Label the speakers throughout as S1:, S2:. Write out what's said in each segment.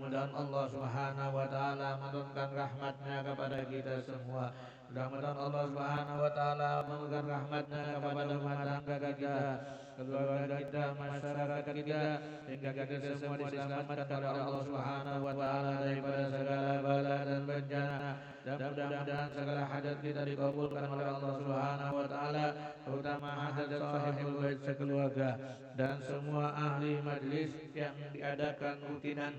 S1: Mudah-mudahan Allah Subhanahu wa taala menurunkan rahmatnya kepada kita semua. Mudah-mudahan Allah Subhanahu wa taala menurunkan rahmatnya kepada rumah tangga kita, keluarga kita, masyarakat kita, sehingga kita semua diselamatkan oleh Allah Subhanahu wa taala daripada segala bala dan bencana. Dan mudah-mudahan segala hajat kita dikabulkan oleh Allah Subhanahu wa taala, terutama hajat sahibul bait sekeluarga dan semua ahli majlis yang diadakan rutinan,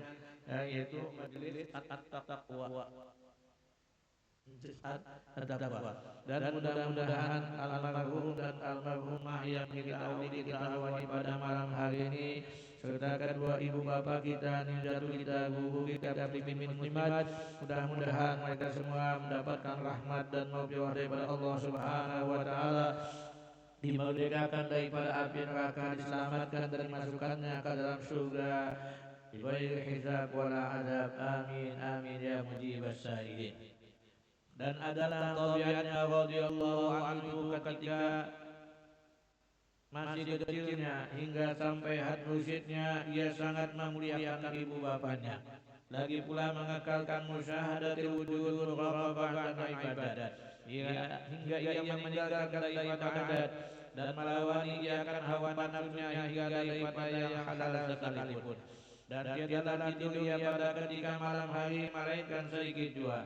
S1: yaitu majlis at-taqwa. Dan mudah-mudahan almarhum dan almarhumah yang kita awali pada malam hari ini, serta kedua ibu bapak kita, ninjatu kita, guru kita, pimpin muslimat, mudah-mudahan mereka semua mendapatkan rahmat dan maghfirah daripada Allah Subhanahu wa taala, dimerdekakan daripada api neraka, diselamatkan dari masukkannya ke dalam surga bighairi hisab wala adab. Amin amin ya mujibas sa'ilin. Dan adalah tabiatnya radhiyallahu anhu ketika masih kecilnya hingga sampai had rusyidnya, ia sangat memuliakan ibu bapaknya. Lagi pula mengekalkan musyahadatul wujud, muraqabah dan ibadat. Hingga ia meninggalkan daripada adat dan melawani ia akan hawa nafsunya hingga daripada yang halal sekalipun. Dan tiadalah tidur ia pada ketika malam hari melainkan sedikit jua.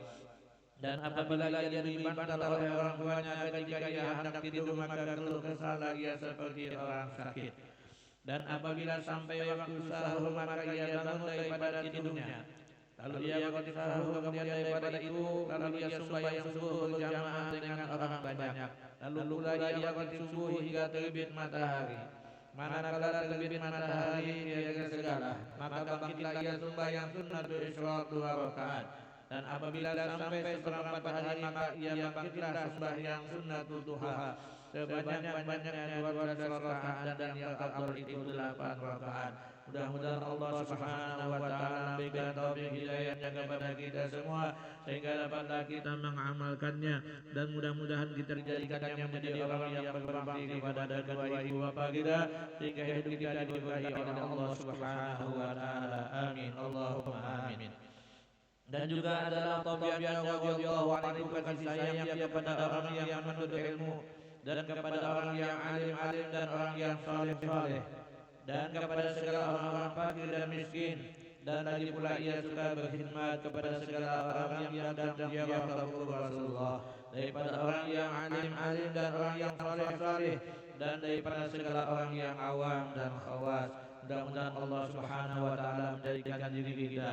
S1: Dan apabila ia diberi bantal oleh orang tuanya ketika ia hendak tidur, maka keluh kesah ia seperti orang sakit. Dan apabila sampai waktu sahur, maka ia bangun daripada tidurnya. Lalu ia sahur, kemudian daripada itu lalu ia sembahyang subuh berjamaah dengan orang banyak. Lalu pula ia subuh hingga terbit matahari. Manakala terbit matahari dia segala, maka bangkitlah ia sembahyang sunnatul isyraq 2 rakaat. Dan apabila sampai seperempat hari, maka ia bangkitlah sembahyang sunnatul duha sebanyak-banyaknya 12 rakaat, dan yang terafdal itu 8 rakaat. Mudah-mudahan Allah Subhanahu wa taala memberikan taufik hidayahnya kepada kita semua sehingga dapatlah kita mengamalkannya, dan mudah-mudahan kita dijadikannya menjadi orang yang berbakti kepada kedua ibu bapa kita sehingga hidup kita diberkahi oleh Allah Subhanahu wa taala. Amin Allahumma amin. Dan juga adalah tabiatnya radhiyallahu anhu kasih sayangnya kepada orang yang menuntut ilmu, dan kepada orang yang alim-alim dan orang yang saleh-saleh, dan kepada segala orang-orang fakir dan miskin. Dan lagi pula ia suka berkhidmat kepada segala orang yang sedang ziarah kubur Rasulullah, daripada orang yang alim-alim dan orang yang saleh-saleh, dan daripada segala orang yang awam dan khawas. Mudah-mudahan Allah Subhanahu wa taala menjadikan diri kita,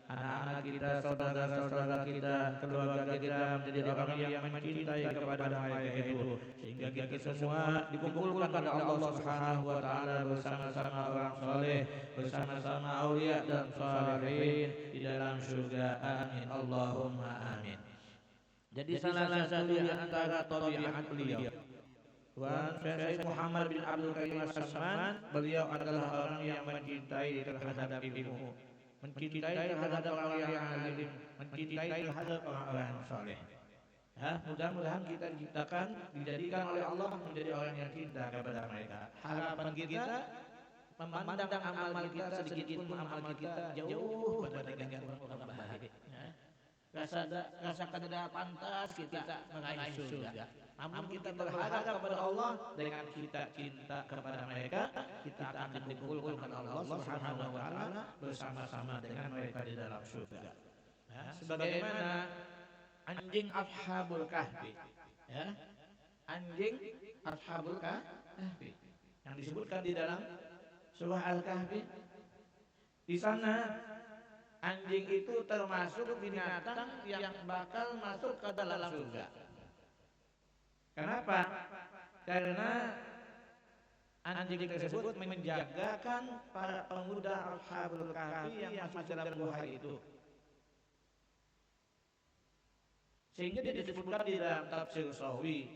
S1: anak-anak kita, saudara-saudara kita, keluarga kita menjadi orang yang mencintai kepada mereka itu, sehingga kita semua dikumpulkan oleh Allah Subhanahu wa taala bersama-sama orang soleh, bersama-sama aulia dan sholihin di dalam surga. Amin Allahumma amin. Jadi salah satu di antara tabiat beliau, Tuan Syekh Muhammad bin Abdul Karim As-Samman, beliau adalah orang yang mencintai terhadap ilmu, mencintai terhadap orang yang alim, mencintai terhadap orang-orang yang saleh. Mudah-mudahan kita diciptakan, dijadikan oleh Allah menjadi orang yang cinta kepada mereka. Harapan kita memandang amal kita sedikit pun amal kita jauh berbanding dengan orang baik. Rasakan tidak pantas kita meraih surga. Namun kita berharap kepada Allah, dengan kita cinta kepada mereka, kita akan dikumpulkan oleh Allah Subhanahu wa taala bersama-sama dengan mereka di dalam surga. Sebagaimana anjing Ashabul Kahfi, anjing Ashabul Kahfi yang disebutkan di dalam surah Al-Kahfi. Di sana anjing itu termasuk binatang yang bakal masuk ke dalam surga. Kenapa? Karena anjing tersebut menjagakan para pemuda Ashabul Kahfi yang masih dalam gua itu. Sehingga dia disebutkan di dalam tafsir Sawi,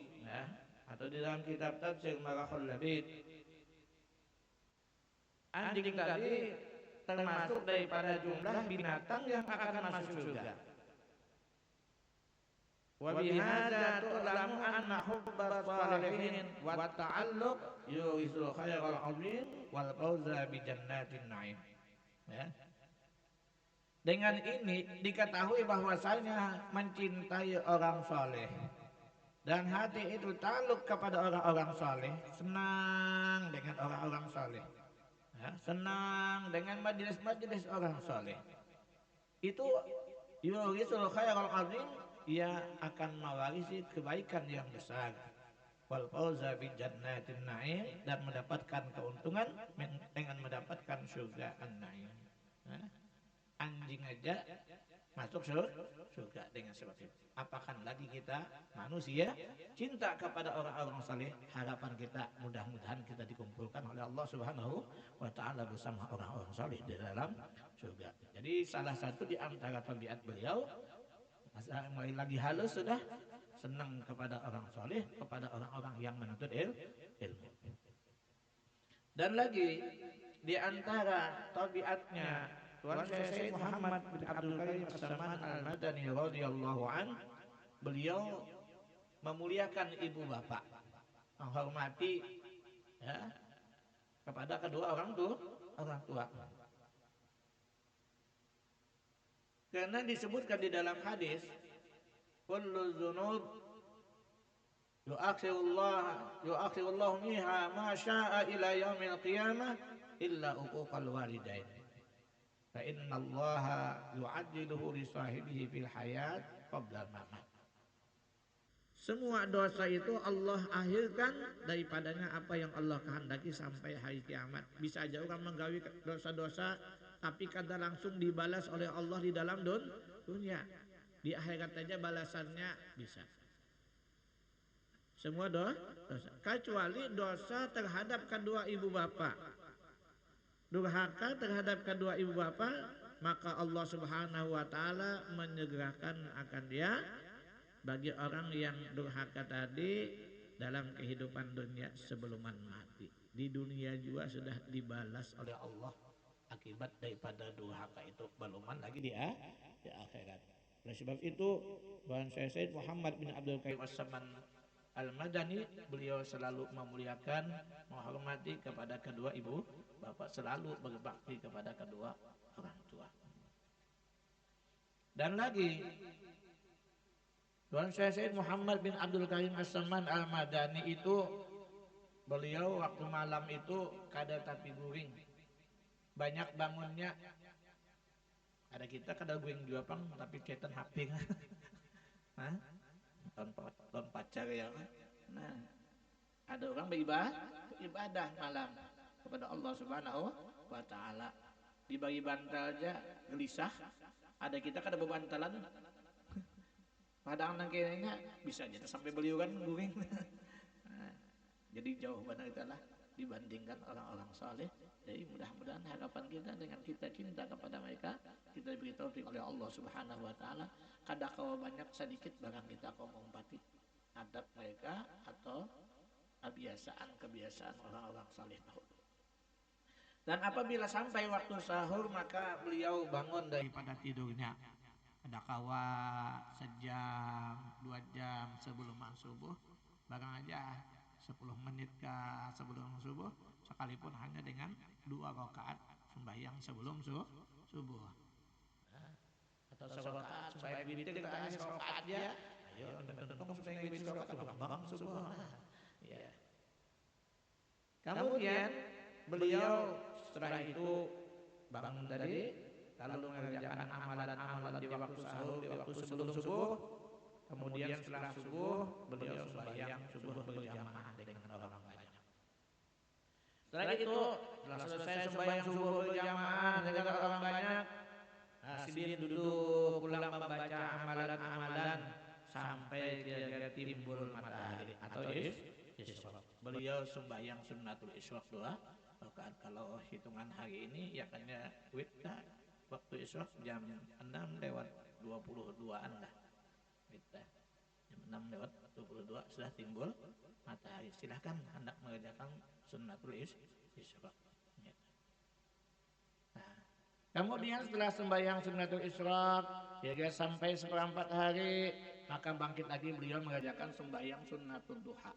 S1: atau di dalam kitab tafsir Marahul Labid, anjing tadi termasuk daripada jumlah binatang yang akan masuk surga. Wa bihadza tu'lamu anna hubbas salihin wa ta'alluq yurisul khairal 'azim wal fawza bi jannatin na'im. Dengan ini diketahui bahwasanya mencintai orang soleh dan hati itu taluk kepada orang-orang soleh, senang dengan orang-orang soleh, ya, senang dengan majelis-majelis orang soleh. Itu yurisul khairal azim, ia akan mewarisi kebaikan yang besar. Wal fauza bi jannatin na'im, dan mendapatkan keuntungan dengan mendapatkan surga an-na'im. Nah, anjing aja masuk surga dengan sebab itu. Apakan lagi kita manusia cinta kepada orang-orang saleh. Harapan kita mudah-mudahan kita dikumpulkan oleh Allah Subhanahu wa taala bersama orang-orang saleh di dalam surga. Jadi salah satu di antara tabiat beliau, mulai lagi halus sudah, senang kepada orang saleh, kepada orang-orang yang menuntut ilmu. Dan lagi di antara tabiatnya Tuan Syekh Muhammad bin Abdul Karim As-Saman Al-Madani radhiyallahu an, beliau memuliakan ibu bapak, menghormati, ya, kepada kedua orang tua. Karena disebutkan di dalam hadis, kullu dzunub yu'akhirullahu minha ma syaa ila yaumil qiyamah illa uquqal walidain. Fa innallaha yu'ajjiluhu li sahibihi fil hayat qabla mamat. Semua dosa itu Allah akhirkan daripadanya apa yang Allah kehendaki sampai hari kiamat. Bisa aja orang menggawi dosa-dosa tapi kada langsung dibalas oleh Allah di dalam dunia. Di akhirat aja balasannya bisa. Semua dosa, kecuali dosa terhadap kedua ibu bapa. Durhaka terhadap kedua ibu bapa, maka Allah Subhanahu wa taala menyegerakan akan dia bagi orang yang durhaka tadi dalam kehidupan dunia sebelum mati. Di dunia juga sudah dibalas oleh Allah akibat daripada durhaka itu, beluman lagi di akhirat. Oleh sebab itu, Tuan Syekh Muhammad bin Abdul Karim As-Saman Al-Madani, beliau selalu memuliakan, menghormati kepada kedua ibu bapak, selalu berbakti kepada kedua orang tua. Dan lagi Tuan Syekh Muhammad bin Abdul Karim As-Saman Al-Madani itu, beliau waktu malam itu kada tapi guring, banyak bangunnya. Ada kita kada guring juga pang tapi ketan HP. Hah? Ton pacar ya. Nah, ada orang beribadah malam kepada Allah Subhanahu wa taala. Dibagi bantal aja gelisah. Ada kita kada bebantalan. Padahal nang kayaknya bisa aja sampai beliau kan guring. Nah, jadi jauh benar itulah dibandingkan orang-orang saleh. Jadi mudah-mudahan harapan kita dengan kita cinta kepada mereka, kita diberi taufik oleh Allah Subhanahu wa taala, kada kawa banyak sedikit barang kita kau mengumpati adab mereka atau kebiasaan orang-orang saleh dahulu. Dan apabila sampai waktu sahur, maka beliau bangun daripada tidurnya. Ada kawa sejam, 2 jam sebelum subuh, barang aja 10 menit sebelum subuh, sekalipun hanya dengan 2 rakaat sembahyang sebelum subuh. Atau serakaat supaya witir kita hanya serakaat dia. Ayo, tentang supaya witir serakaat bang subuh. Ya. Kemudian beliau setelah itu bangun tadi, lalu mengerjakan amalan-amalan di waktu sahur, di waktu sebelum subuh. Kemudian setelah subuh, beliau sembahyang subuh berjamaah dengan orang banyak. Setelah itu, setelah selesai sembahyang subuh berjamaah dengan orang banyak, Sidin duduk pulang membaca amalan-amalan sampai dia timbul matahari atau isyraq. Beliau sembahyang sunnatul isyraq 2 rakaat. Kalau hitungan hari ini ya kayaknya witar waktu isyraq jam 6:22 lah. Witar jam 6:22 sudah timbul matahari. Silahkan hendak mengerjakan sunnatul isyraq. Kemudian setelah sembahyang sunnatul isyraq kira-kira sampai 1/4 hari, maka bangkit lagi beliau mengerjakan sembahyang sunnatul duha.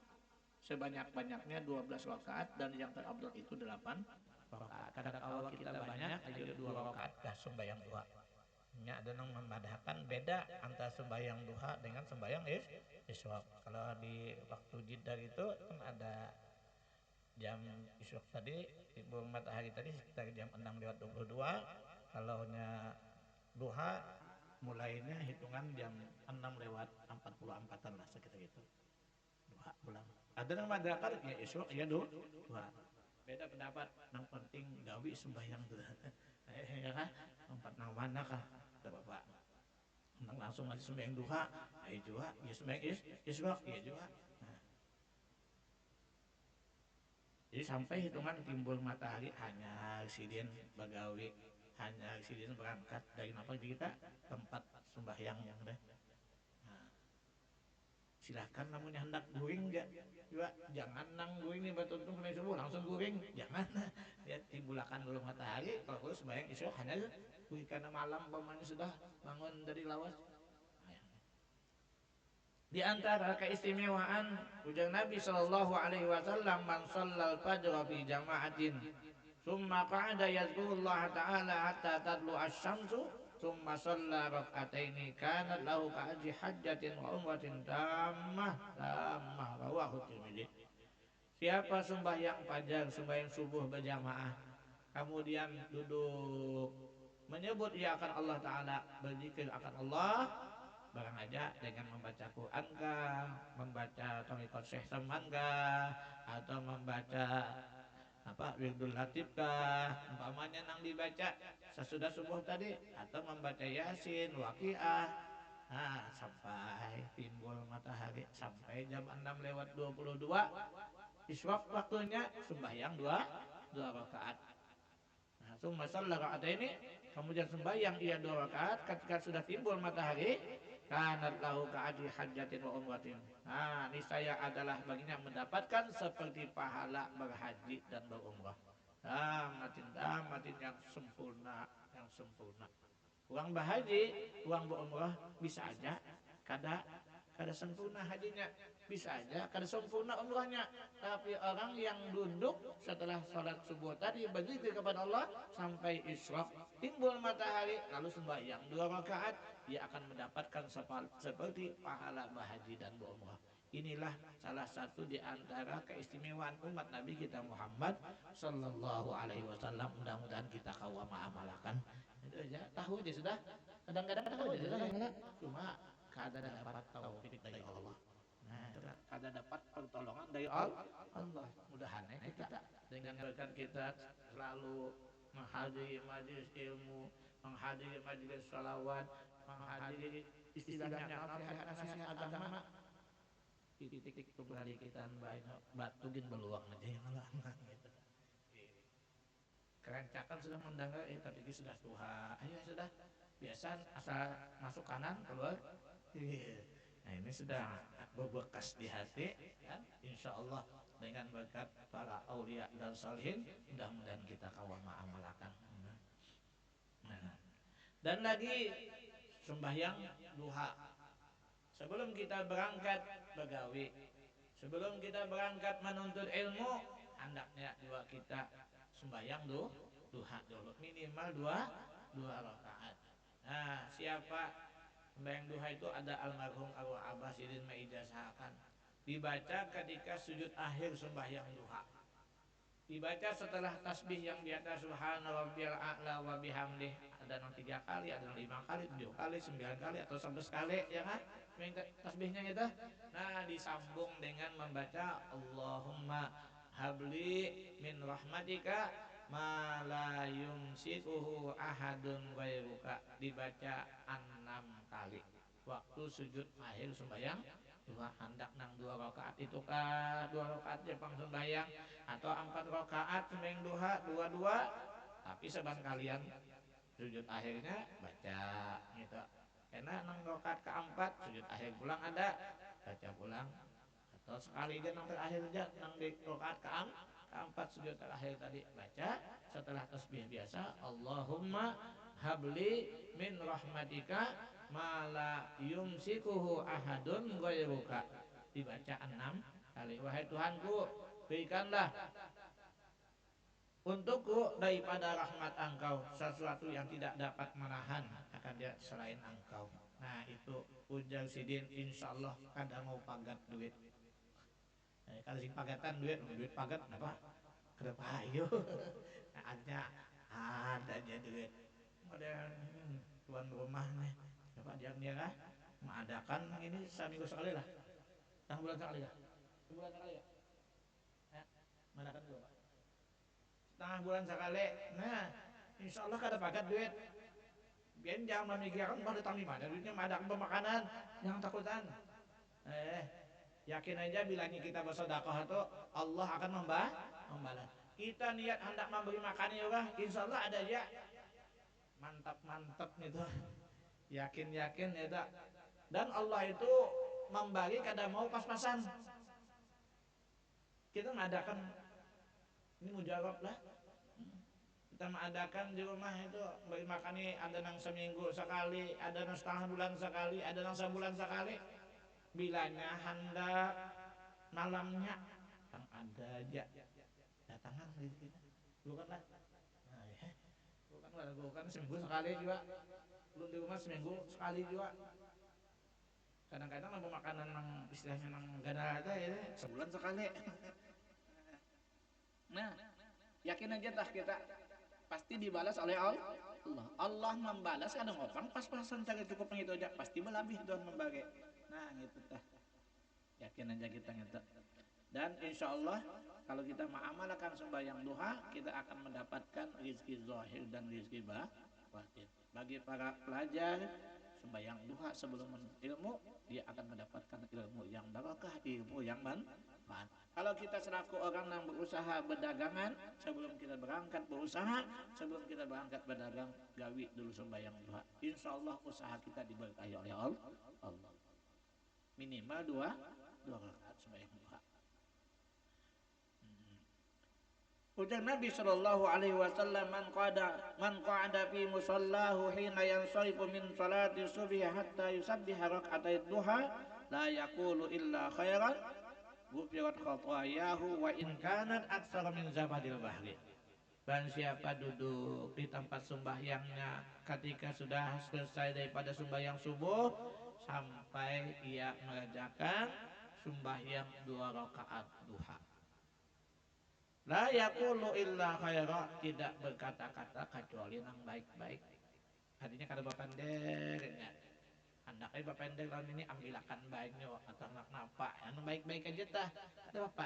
S1: Sebanyak-banyaknya 12 rakaat, dan yang terabdul itu 8 rakaat. Kadang awal kita banyak, ayo 2 rakaat dah sembahyang duha.
S2: nya ada yang membedakan beda antara sembahyang duha dengan sembahyang isyraq. Kalau di waktu jidar itu kan ada jam isyraq tadi, timbul matahari tadi sekitar jam 6:22. Kalau nya duha mulainya hitungan jam 6:44 lah sekitar itu. Duha pulang. Ada yang membedakan ya isyraq ya duha. Beda pendapat, yang penting gawi sembahyang tuh. Ya kan? Tempat nang mana kan? Bapak nang langsung aja sembahyang duha, ya juga, ya sembahyang isyraq, ya juga. Nah, jadi sampai hitungan timbul matahari hanya sidin bagawi, hanya sidin berangkat dari napa kita tempat sembahyang deh. Nah, silahkan namanya hendak guring juga jangan nang guring nih batuntung kena subuh langsung guring jangan lihat timbulakan dulu matahari kalau perlu sembahyang isya hanya guring karena malam pamannya sudah bangun dari lawas. Di antara keistimewaan ujar Nabi Shallallahu Alaihi Wasallam man shallal fajr fi jama'atin summa qa'ada yazkurullah ta'ala hatta tadlu asy-syamsu summa shalla rak'ataini kanat lahu ka'ajri hajjatin wa umratin tammah rawahu Tirmidzi. Siapa sembahyang fajar, sembahyang subuh berjamaah, kemudian duduk menyebut ia akan Allah Ta'ala, berzikir akan Allah, barang aja dengan membaca Quran kah, membaca Thariqat Syekh Saman kah, atau membaca apa Wirdul Latif kah, umpamanya nang dibaca sesudah subuh tadi, atau membaca Yasin, Waqiah, nah, sampai timbul matahari sampai jam 6:22 isyraq waktunya sembahyang dua rakaat. Nah, summa shalla raka'ataini kemudian sembahyang ia 2 rakaat ketika sudah timbul matahari kanat lahu ka'adri hajjatin wa umratin. Nah, niscaya adalah baginya mendapatkan seperti pahala berhaji dan berumrah. Damatin yang sempurna, yang sempurna. Uang berhaji, uang berumrah bisa aja kada kada sempurna hajinya, bisa aja kada sempurna umrahnya. Tapi orang yang duduk setelah sholat subuh tadi berzikir kepada Allah sampai isyraq timbul matahari lalu sembahyang 2 rakaat, dia akan mendapatkan seperti pahala berhaji dan berumrah. Inilah salah satu di antara keistimewaan umat Nabi kita Muhammad Sallallahu Alaihi Wasallam. Mudah-mudahan kita kawam amalkan. Itu aja, tahu aja sudah. Kadang-kadang tahu aja sudah. Cuma kada dapat taufik dari Allah. Nah, kada dapat pertolongan dari Allah. Mudah-mudahan kita dengan berkat kita selalu menghadiri majelis ilmu, menghadiri majelis salawat, menghadiri istilahnya nasihat-nasihat agama, titik kembali kita banyak batugin beluang aja yang lama gitu. Kerancakan sudah mendengar tapi sudah tua. Ayo sudah biasa asal masuk kanan keluar. Nah ini sudah berbekas di hati kan, insya Allah dengan berkat para aulia dan salihin mudah-mudahan kita kawal amalkan. Nah, dan lagi sembahyang duha sebelum kita berangkat begawi, sebelum kita berangkat menuntut ilmu, hendaknya kita sembahyang duha dulu minimal dua rakaat. Nah, siapa sembahyang duha itu ada almarhum arwah Abah Sidin mengijazahkan dibaca ketika sujud akhir sembahyang duha. Dibaca setelah tasbih yang biasa subhana rabbiyal a'la wa bihamdih, ada yang 3 kali, ada yang 5 kali, 7 kali, 9 kali atau 11 kali ya kan? Tasbihnya itu. Nah, disambung dengan membaca Allahumma habli min rahmatika ma la yumsikuhu ahadun ghairuka, dibaca 6 kali waktu sujud akhir sembahyang dua. Hendak nang 2 rakaat itu kah 2 rakaat Jepang sembahyang atau 4 rakaat sembahyang duha dua tapi seban kalian sujud akhirnya baca gitu. Karena nang rakaat keempat sujud akhir pulang ada baca pulang, atau sekali aja nang terakhir aja nang di rakaat keempat sujud terakhir tadi baca setelah tasbih biasa Allahumma habli min rahmatika ma la yumsikuhu ahadun ghairuka, dibaca 6 kali. Wahai Tuhanku, berikanlah untukku daripada rahmat engkau sesuatu yang tidak dapat menahan akan dia selain engkau. Nah itu ujar Sidin, insya Allah kada mau pagat duit. Kalau sing pagatan duit, duit pagat kenapa? Kada payu. Nah, ada aja duit. Model tuan rumah nih, dapat dia kah? Mengadakan ini seminggu sekali lah, setengah bulan sekali lah, sebulan sekali ya. Mengadakan berapa? Setengah bulan sekali. Nah, insya Allah kada pagat duit. Biar jangan memikirkan pada tami mana duitnya mengadakan pemakanan, jangan takutan. Yakin aja bilangnya kita bersedekah itu Allah akan membalas. Kita niat hendak memberi makan juga, insya Allah ada aja. Mantap-mantap gitu. Yakin-yakin ya tak. Dan Allah itu membagi kada mau pas-pasan. Kita mengadakan ini mujarab lah. Kita mengadakan di rumah itu beri makan ini ada nang seminggu sekali, ada nang setengah bulan sekali, ada nang sebulan sekali. Bilanya hendak malamnya kan ada aja datangan rezekinya. Bukanlah. Nah, ya. Bukan seminggu sekali juga. Belum di rumah seminggu sekali juga. Kadang-kadang nambah makanan nang istilahnya nang gada ada ya sebulan sekali. Nah, yakin aja tah kita pasti dibalas oleh Allah. Allah membalas kadang orang pas-pasan cari cukup itu aja pasti berlebih Tuhan membagi. Nah, gitu tah. Yakin aja kita gitu. Dan insya Allah kalau kita mengamalkan sembahyang duha kita akan mendapatkan rizki zahir dan rizki batin. Bagi para pelajar sembahyang duha sebelum menuntut ilmu dia akan mendapatkan ilmu yang barakah, ilmu yang manfaat. Kalau kita selaku orang yang berusaha berdagangan sebelum kita berangkat berusaha, sebelum kita berangkat berdagang gawi dulu sembahyang duha. Insya Allah usaha kita diberkahi oleh Allah. Minimal dua rakaat sembahyang duha. Ujar Nabi sallallahu alaihi wasallam man qa'ada fi musallahu hina yansarifu min salati subhi hatta yusabbiha rak'atay duha la yaqulu illa khairan ghufirat khatayahu wa in kanat aktsara min zabadil bahri. Dan siapa duduk di tempat sembahyangnya ketika sudah selesai daripada sembahyang subuh sampai ia mengerjakan sembahyang 2 rakaat duha. La yaqulu illa khaira, tidak berkata-kata kecuali yang baik-baik. Artinya kada bapendeknya. Andaknya bapendek lawan ini ambilakan baiknya atau nak napa. Yang baik-baik aja tah. Kada apa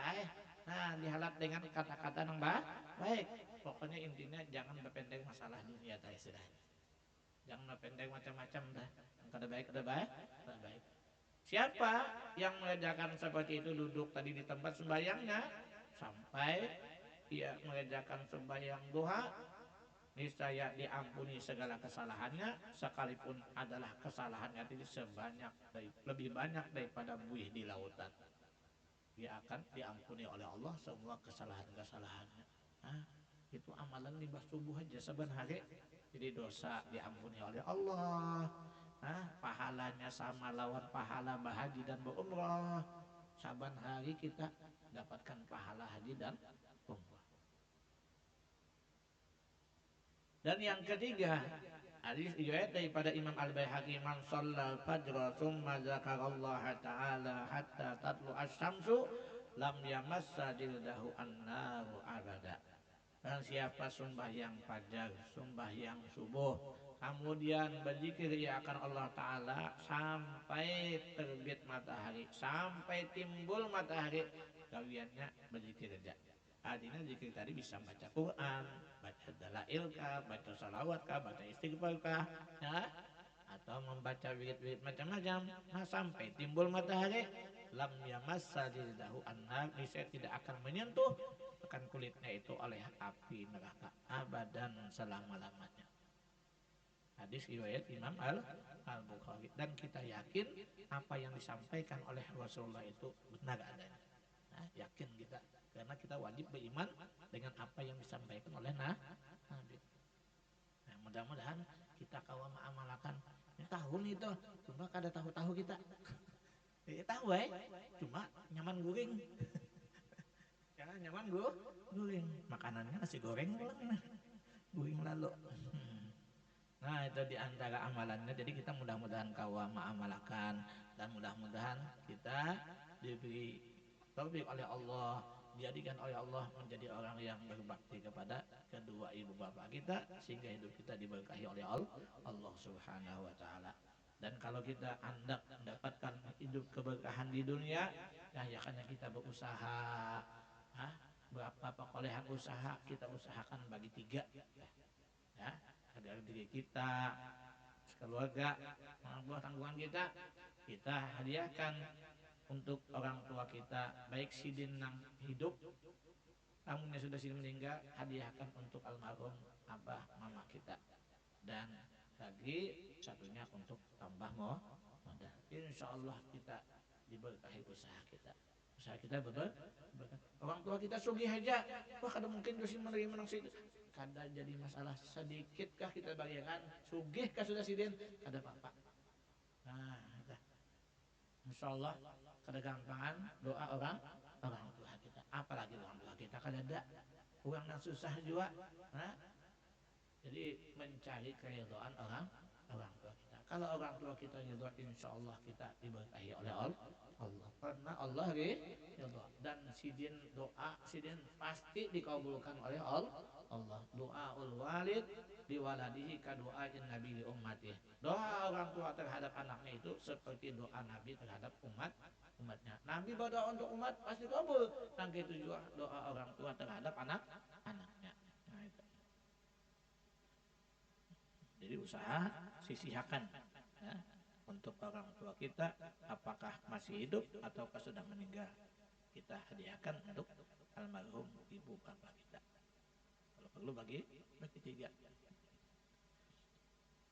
S2: Nah, dihalat dengan kata-kata yang baik. Pokoknya intinya jangan bapendek masalah dunia tah istilahnya. Jangan bapendek macam-macam tah. Yang kada baik kada baik. Siapa yang mengerjakan seperti itu duduk tadi di tempat sembayangnya sampai ia mengerjakan sembahyang duha niscaya diampuni segala kesalahannya sekalipun adalah kesalahannya itu lebih banyak daripada buih di lautan. Dia akan diampuni oleh Allah semua kesalahan-kesalahannya. Nah, itu amalan limbah subuh aja saban hari jadi dosa diampuni oleh Allah. Nah, pahalanya sama lawan pahala berhaji dan berumrah. Saban hari kita dapatkan pahala haji dan umrah. Dan yang ketiga, hadis riwayat daripada Imam Al-Baihaqi, man shallal fajra tsumma dzakarallaha ta'ala hatta tatlu asy-syamsu lam yamassa jildahu an-naru abada. Dan siapa sembahyang fajar, sembahyang subuh, kemudian berzikir ia akan Allah Ta'ala sampai terbit matahari, sampai timbul matahari, gawiannya berzikir aja. Artinya zikir tadi bisa baca Quran, baca dalail kah, baca salawat kah, baca istighfar kah, ya? Atau membaca wirid-wirid macam-macam. Nah, sampai timbul matahari, lam yamassa jildahu annar, niscaya tidak akan menyentuh akan kulitnya itu oleh api neraka abadan selama-lamanya. Hadis riwayat Imam Al-Bukhari. Dan kita yakin apa yang disampaikan oleh Rasulullah itu benar adanya. Nah, yakin kita karena kita wajib beriman dengan apa yang disampaikan oleh Nabi. Nah, mudah-mudahan kita kawan mengamalkan. Ini tahu nih itu, cuma kada tahu-tahu kita. Tahu cuma nyaman guring. Jangan nyaman guring. Makanannya nasi goreng ulang nah. Guring lalu. Nah itu di antara amalannya. Jadi kita mudah-mudahan kawa mengamalkan dan mudah-mudahan kita diberi taufik oleh Allah, dijadikan oleh Allah menjadi orang yang berbakti kepada kedua ibu bapak kita sehingga hidup kita diberkahi oleh Allah Subhanahu wa taala. Dan kalau kita hendak mendapatkan hidup keberkahan di dunia, nah ya karena kita berusaha, ah, berapa perolehan usaha kita usahakan bagi tiga, ya, agar diri kita, keluarga, orang tua tanggungan kita hadiahkan untuk orang tua kita, baik sidin nang hidup, tamunya sudah sidin meninggal, hadiahkan untuk almarhum abah mama kita. Dan lagi satunya untuk tambah modal. Insya Allah kita diberkahi usaha kita. Usaha kita berkah. Orang tua kita sugih aja, wah kada mungkin dosi menerima menang situ. Kada jadi masalah, sedikitkah kita bagikan, sugih kah sudah sidin, kada apa-apa. Nah, insya Allah kada gampangan doa orang tua kita. Apalagi orang tua kita kada ada, orang yang susah juga. Nah, jadi mencari keridhaan orang tua kita. Kalau orang tua kita ridha, insya Allah kita diberkahi oleh Allah. Karena Allah ridha. Dan sidin doa sidin pasti dikabulkan oleh Allah. Doaul walid liwaladihi ka doain nabi li ummati. Doa orang tua terhadap anaknya itu seperti doa nabi terhadap umatnya. Nabi berdoa untuk umat pasti kabul. Nah itu juga doa orang tua terhadap anaknya. Nah, itu. Jadi usaha sisihkan, ya, untuk orang tua kita, apakah masih hidup ataukah sudah meninggal, kita hadiahkan untuk almarhum ibu bapak kita. Kalau perlu bagi tiga.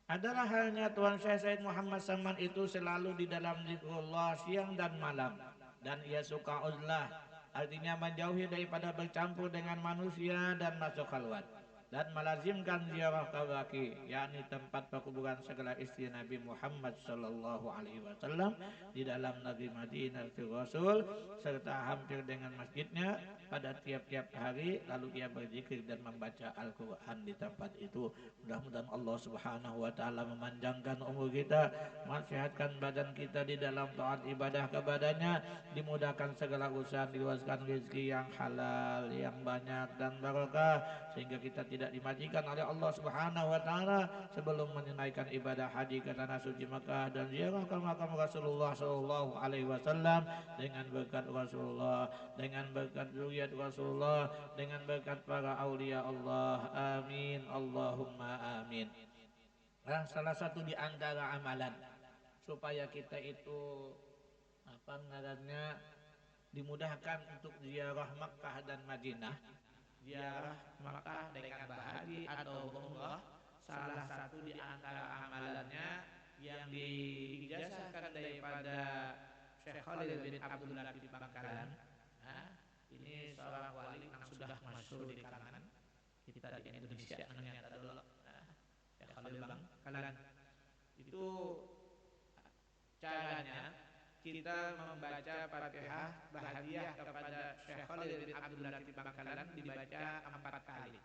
S2: Adalah halnya Tuan Syekh Said Muhammad Saman itu selalu di dalam zikrullah siang dan malam, dan ia suka uzlah, artinya menjauhi daripada bercampur dengan manusia dan masuk khalwat, dan melazimkan ziarah kabaki, yakni tempat perkuburan segala istri Nabi Muhammad sallallahu alaihi wasallam di dalam negeri Madinah Rasul, serta hampir dengan masjidnya pada tiap-tiap hari, lalu ia berzikir dan membaca Al-Quran di tempat itu. Mudah-mudahan Allah Subhanahu wa taala memanjangkan umur kita, mensehatkan badan kita di dalam taat ibadah kepadanya, dimudahkan segala usaha, diluaskan rezeki yang halal, yang banyak dan barokah, sehingga kita tidak dimatikan oleh Allah Subhanahu wa taala sebelum menunaikan ibadah haji ke tanah suci Mekah dan ziarah ke makam Rasulullah sallallahu alaihi wasallam dengan berkat Rasulullah, dengan berkat zuriat Rasulullah, dengan berkat para aulia Allah. Amin Allahumma amin. Nah, salah satu di antara amalan supaya kita itu apa ngarannya dimudahkan untuk ziarah Makkah dan Madinah, ziarah Makkah dengan berhaji atau umrah, salah satu di antara amalannya yang diijazahkan daripada Syekh Khalil bin Abdul Latif Bangkalan. Nah, ini seorang wali yang sudah masyhur di kalangan kita di Indonesia namanya dulu. Nah, Syekh Khalil Bangkalan itu caranya kita membaca Fatihah bahadiah kepada Syekh Khalil bin Abdul Latif Bangkalan dibaca 4 kali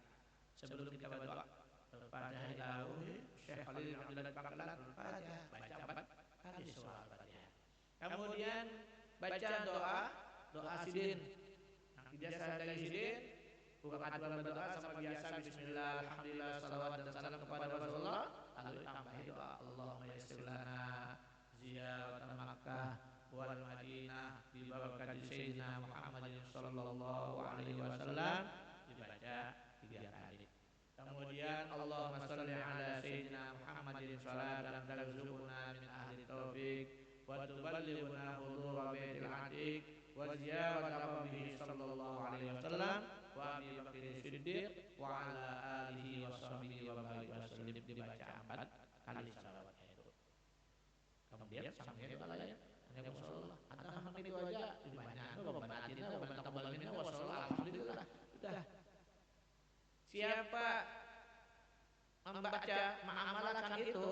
S2: sebelum kita berdoa. Al-Fatihah ilahu Syekh Khalil bin Abdul Latif Bangkalan, Al-Fatihah, baca 4 kali surah Al-Fatihah. Kemudian baca doa sidin. Nah, ijazah dari sidin, bukan aturan berdoa sama biasa bismillah, alhamdulillah, salawat dan salam kepada Rasulullah, lalu tambahi doa Allahumma yassir lana ziyarat Makkah wal Madinah bi barakati sayyidina Muhammadin sallallahu alaihi wasallam, dibaca 3 kali. Kemudian Allahumma shalli ala sayyidina Muhammadin salatan tarzuquna min ahli taufik wa tuballighuna hudura baitil atiq wa ziyarat nabihi sallallahu alaihi wasallam wa Abi Bakr Siddiq wa ala alihi wa sahbihi wa barik wasallim, dibaca 4 kali salawat itu. Kemudian sampai doa lain hanya wasallallahu antara hampir itu aja banyak beban hatinya beban tabalannya wasallallahu alhamdulillah sudah. Siapa membaca mengamalkan itu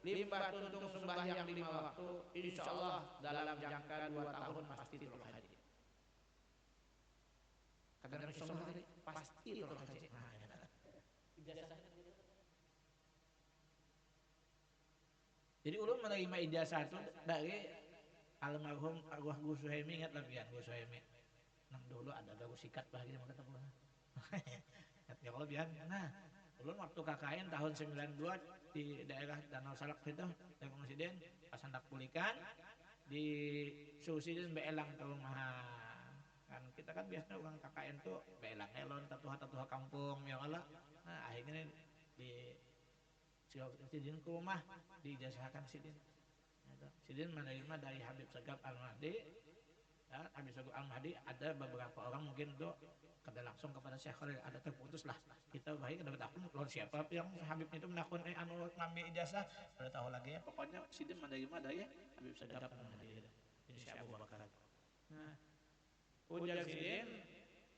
S2: limbah tuntung sembahyang 5 waktu, insya Allah dalam jangka 2 tahun pasti turun haji. kata Nabi sallallahu alaihi wasallam pasti tolak haji. Nah, ijazahnya gitu. Jadi ulun menerima ijazah itu dari almarhum arwah Gus Suhaimi, ingat lagi kan Gus Suhaimi. Nang dulu ada gagu sikat bah gitu kata ulun. Ya kalau biar nah ulun waktu KKN tahun 92 di daerah Danau Salak situ Tengkong Siden pas hendak pulihkan di Susiden beelang ke rumahan. Kan kita kan biasanya orang KKN tuh beelang elon tatuha kampung ya Allah. Nah, akhirnya di Sidin ke rumah diijazahkan Sidin. Sidin menerima dari Habib Segaf Al-Mahdi. Dan Habib Segaf Al-Mahdi ada beberapa orang mungkin tuh kada langsung kepada Syekh Khalil, ada terputus lah. Kita baik dapat aku lawan siapa yang Habib itu menakun anu ngambil ijazah udah tahu lagi ya. Pokoknya Sidin menerima dari Habib Segaf Al-Mahdi. Ini Syekh Abu Bakar. Nah, ujar Sidin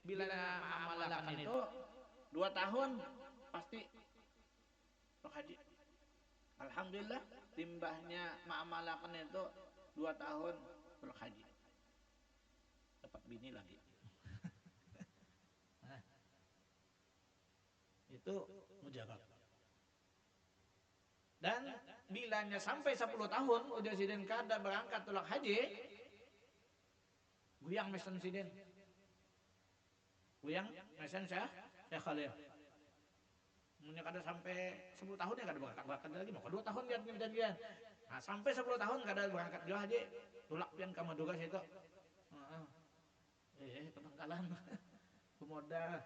S2: bila mengamalkan itu 2 tahun pasti haji. Alhamdulillah timbahnya mengamalkan itu 2 tahun haji. Dapat bini lagi. Nah, itu mujarab. Dan bilanya sampai 10 tahun udah Sidin kada berangkat tulak haji, guyang mesen Sidin. Guyang mesen Syekh Khalil. Punya kada sampai 10 tahun ya kada berangkat lagi mau 2 tahun lihat kejadian. Nah, sampai 10 tahun kada berangkat juga haji. Tulak pian ka Madura situ. Heeh. Kebangkalan. Modal.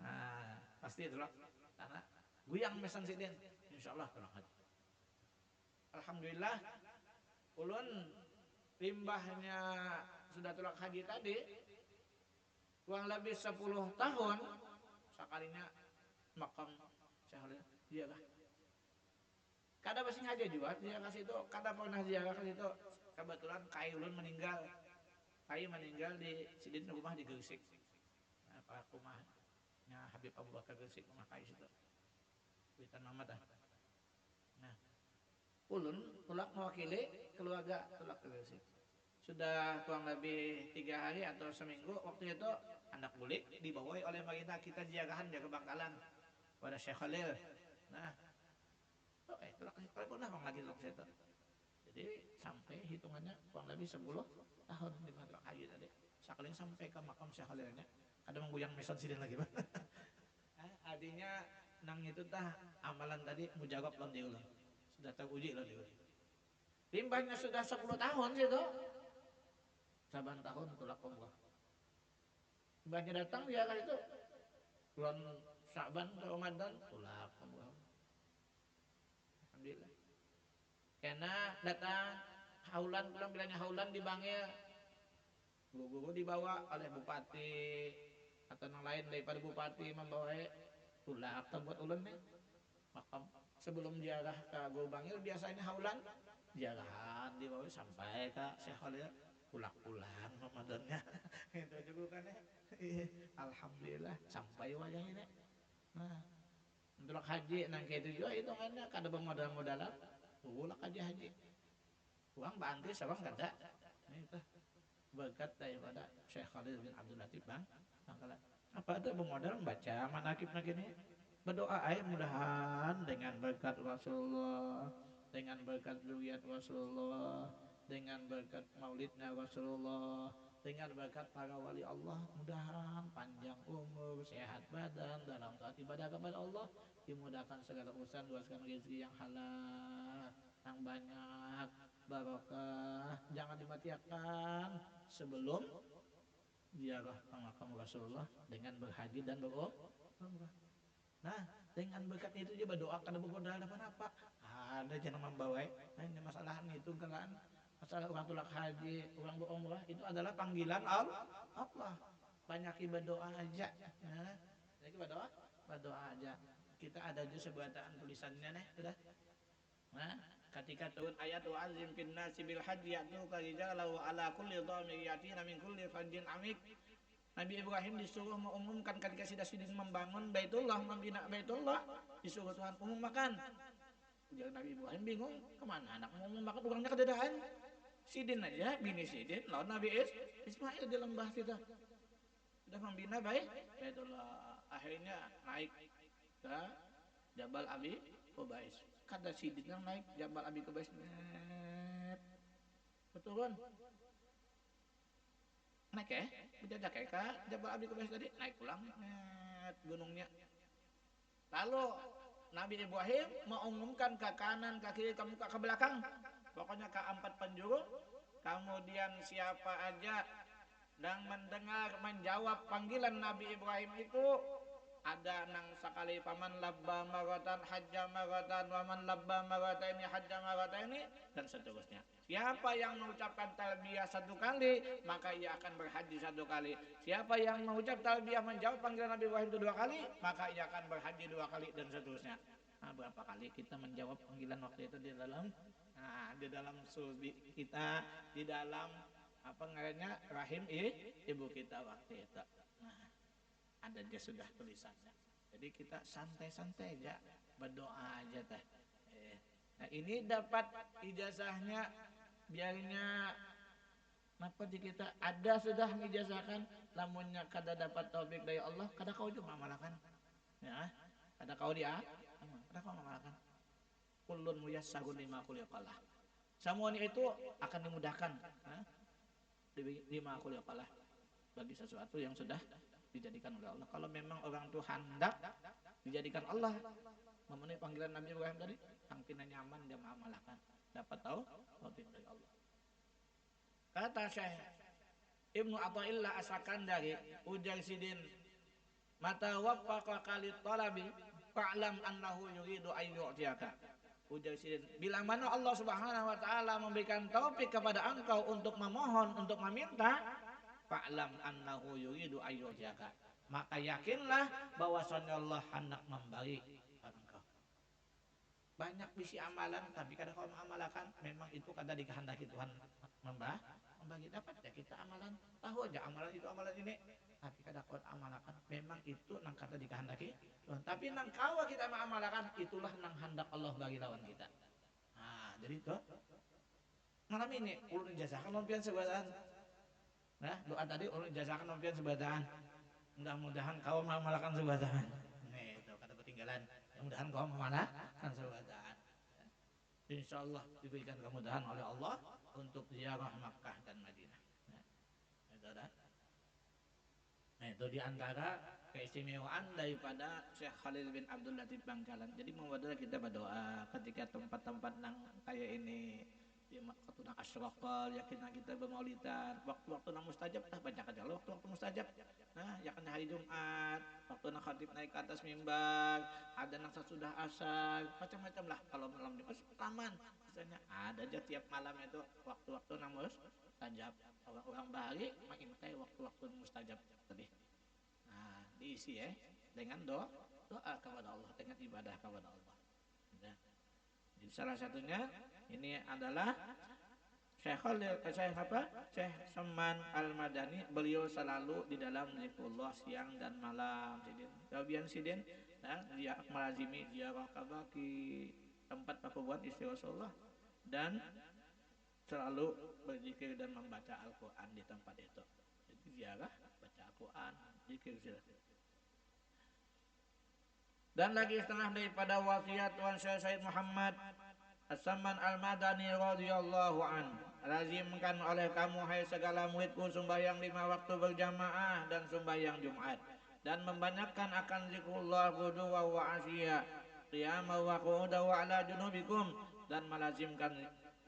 S2: Nah, pasti tulak karena guyang mesen Sidin. Insyaallah tulak haji. Alhamdulillah ulun limbahnya sudah tulak haji tadi kurang lebih 10 tahun sekalinya makam Syekh Khalil ziarah. Kada basing aja juga ziarah situ, kada pernah ziarah ke situ. Kebetulan kai ulun meninggal. Kai meninggal di Sidin rumah di Gresik. Nah, pak rumahnya Habib Abu Bakar Gresik, rumah kai situ. Witan Mamat ah. Nah, ulun tulak mewakili keluarga tulak ke Gresik. Sudah kurang lebih 3 hari atau seminggu waktu itu hendak bulik dibawa oleh Marina kita ziarahan jaga Bangkalan pada Syekh Khalil. Nah, tulak ke situ pun orang lagi tulak situ. Jadi sampai hitungannya kurang lebih 10 tahun di tulak haji tadi. Sekali sampai ke makam Syekh Khalilnya, ada mengguyang meson Sidin lagi, Pak. Artinya nang itu tah amalan tadi mujarab lan diulang. Sudah teruji lan diulang. Limbahnya sudah 10 tahun situ. Saban tahun tulak umrah. Limbahnya datang dia kan itu bulan Sya'ban ke Ramadan tulak umrah. Alhamdulillah. Karena datang haulan pulang bilangnya haulan dipanggil guru-guru dibawa oleh bupati atau yang lain daripada bupati membawa tulak buat ulun nih makam sebelum ziarah ke Guru Bangil biasanya haulan ziarahan dibawa sampai ke Syekh Khalil pulang Ramadannya itu juga kan alhamdulillah sampai wajah ini. Nah, untuk haji nang kayak itu juga hitungannya kada bermodal-modalan ulak aja haji uang bantu sabang kada nah, itu berkat daripada Syekh Khalil bin Abdul Latif Bangkalan. Apa ada bermodal membaca manakibnya gini berdoa mudahan dengan berkat Rasulullah, dengan berkat zuriat Rasulullah, dengan berkat maulidnya Rasulullah, dengan berkat para wali Allah, mudahan panjang umur, sehat badan dalam taat ibadah kepada Allah, dimudahkan segala urusan, luaskan rezeki yang halal, yang banyak, barokah, jangan dimatikan sebelum ziarah ke makam Rasulullah dengan berhaji dan berumrah. Nah, dengan berkat itu dia berdoa kada bermodal apa-apa. Ada jangan membawa. Nah, ini masalah itu kan masalah orang tulak haji, orang berumrah itu adalah panggilan Allah. Banyak berdoa aja. Nah, jadi berdoa aja. Kita ada juga sebuah tulisannya nih, sudah. Nah, ketika turun ayat wa azim fin nasi bil haji yatu karijala wa ala kulli dhamir yatina min kulli fajjin amik. Nabi Ibrahim disuruh mengumumkan ketika Sidin membangun Baitullah, membina Baitullah, disuruh Tuhan umumkan. Ujar Nabi Ibrahim bingung, kemana anak mau umumkan orangnya kedadahan. Sidin aja, bini Sidin, lawan Nabi Ismail di lembah situ. sudah membina Baitullah. Akhirnya naik ke Jabal Abi Qubais. Kada sidin naik Jabal Abi Qubais, net turun naik berjajak ke Jabal Abi Qubais tadi, naik pulang net gunungnya. Lalu Nabi Ibrahim mengumumkan ke kanan, ke kiri, ke muka, ke belakang, pokoknya ke 4 penjuru. Kemudian siapa aja dan mendengar menjawab panggilan Nabi Ibrahim itu, ada nang sekali paman labba maratan hajja maratan waman labba marataini hajja marataini dan seterusnya. Siapa yang mengucapkan talbiyah 1 kali maka ia akan berhaji 1 kali. Siapa yang mengucap talbiyah menjawab panggilan Nabi Ibrahim itu 2 kali maka ia akan berhaji 2 kali dan seterusnya. Nah, berapa kali kita menjawab panggilan waktu itu di dalam sulbi kita, di dalam apa namanya rahim ibu kita waktu itu. Nah, ada aja sudah tulisannya. Jadi kita santai-santai aja, berdoa aja teh. Nah ini dapat ijazahnya, biarnya kenapa di kita ada sudah ngijazahkan, lamunnya kada dapat taufik dari Allah, kada kau juga amalkan. Ya, kada kau kada kau amalkan. Kullun muyassarun lima khuliqalah. Semuanya itu akan dimudahkan, lima khuliqalah, bagi sesuatu yang sudah dijadikan oleh Allah. Kalau memang orang itu hendak dijadikan Allah memenuhi panggilan Nabi Ibrahim tadi, sangkina nyaman dia mengamalkan, dapat tahu taufik dari Allah. Kata Syekh Ibnu Athaillah As-Sakandari, ujar sidin, mata waffaqa kali talabi fa'lam annahu yuridu ayyu'tiyaka. Ujar sidin, bila mana Allah Subhanahu wa taala memberikan taufik kepada engkau untuk memohon, untuk meminta, fa'lam annahu yuridu ayyu'tiyaka, maka yakinlah bahwasanya Allah hendak memberi pada engkau. Banyak bisi amalan tapi kadang kau mengamalkan, memang itu kada dikehendaki Tuhan membagi. Dapat ya kita amalan, tahu aja amalan itu amalan ini, tapi kadang kau amalkan, memang itu nang kada dikehendaki Tuhan. Tapi nang kawa kita mengamalkan, itulah nang hendak Allah bagi lawan kita. Nah, jadi itu malam ini ulun ijazahkan nompian sebataan. Nah, doa tadi ulun ijazahkan nompian sebataan. Mudah-mudahan kau mengamalkan sebataan. Nih, itu kata ketinggalan. Mudah-mudahan kau mengamalkan sebataan. Insya Allah diberikan kemudahan oleh Allah untuk ziarah Makkah dan Madinah. Nah, itu diantara keistimewaan daripada Syekh Khalil bin Abdul Latif Bangkalan. Jadi memudahkan kita berdoa ketika tempat-tempat nang kayak ini, di waktu nang asyraqal, yakin kita bermaulidan, waktu-waktu nang mustajab, baca aja waktu-waktu mustajab. Nah, yakin hari Jumat, waktu nang khatib naik ke atas mimbar, ada nang sesudah asar, macam-macam lah. Kalau malam Jumat laman, misalnya ada aja tiap malam itu waktu-waktu nang mustajab. Orang-orang bahari main kayak waktu-waktu mustajab tadi. Nah, diisi dengan doa kepada Allah, dengan ibadah kepada Allah. Nah, jadi salah satunya ini adalah Syekh Saman Al-Madani, beliau selalu di dalam zikrullah siang dan malam. Kemudian sidin dia melazimi ziarah kabaki, tempat pakubuan istri Rasulullah, dan selalu berzikir dan membaca Al-Quran di tempat itu. Jadi ziarah, baca Al-Quran, zikir. Dan lagi setengah daripada wasiat Tuan Syekh Said Muhammad As-Saman Al-Madani radhiyallahu an, lazimkan oleh kamu hai segala muridku sembahyang 5 waktu berjamaah dan sembahyang Jumat, dan membanyakkan akan zikrullah ghudwa wa asyiya, qiyama wa qu'uda wa ala junubikum, dan melazimkan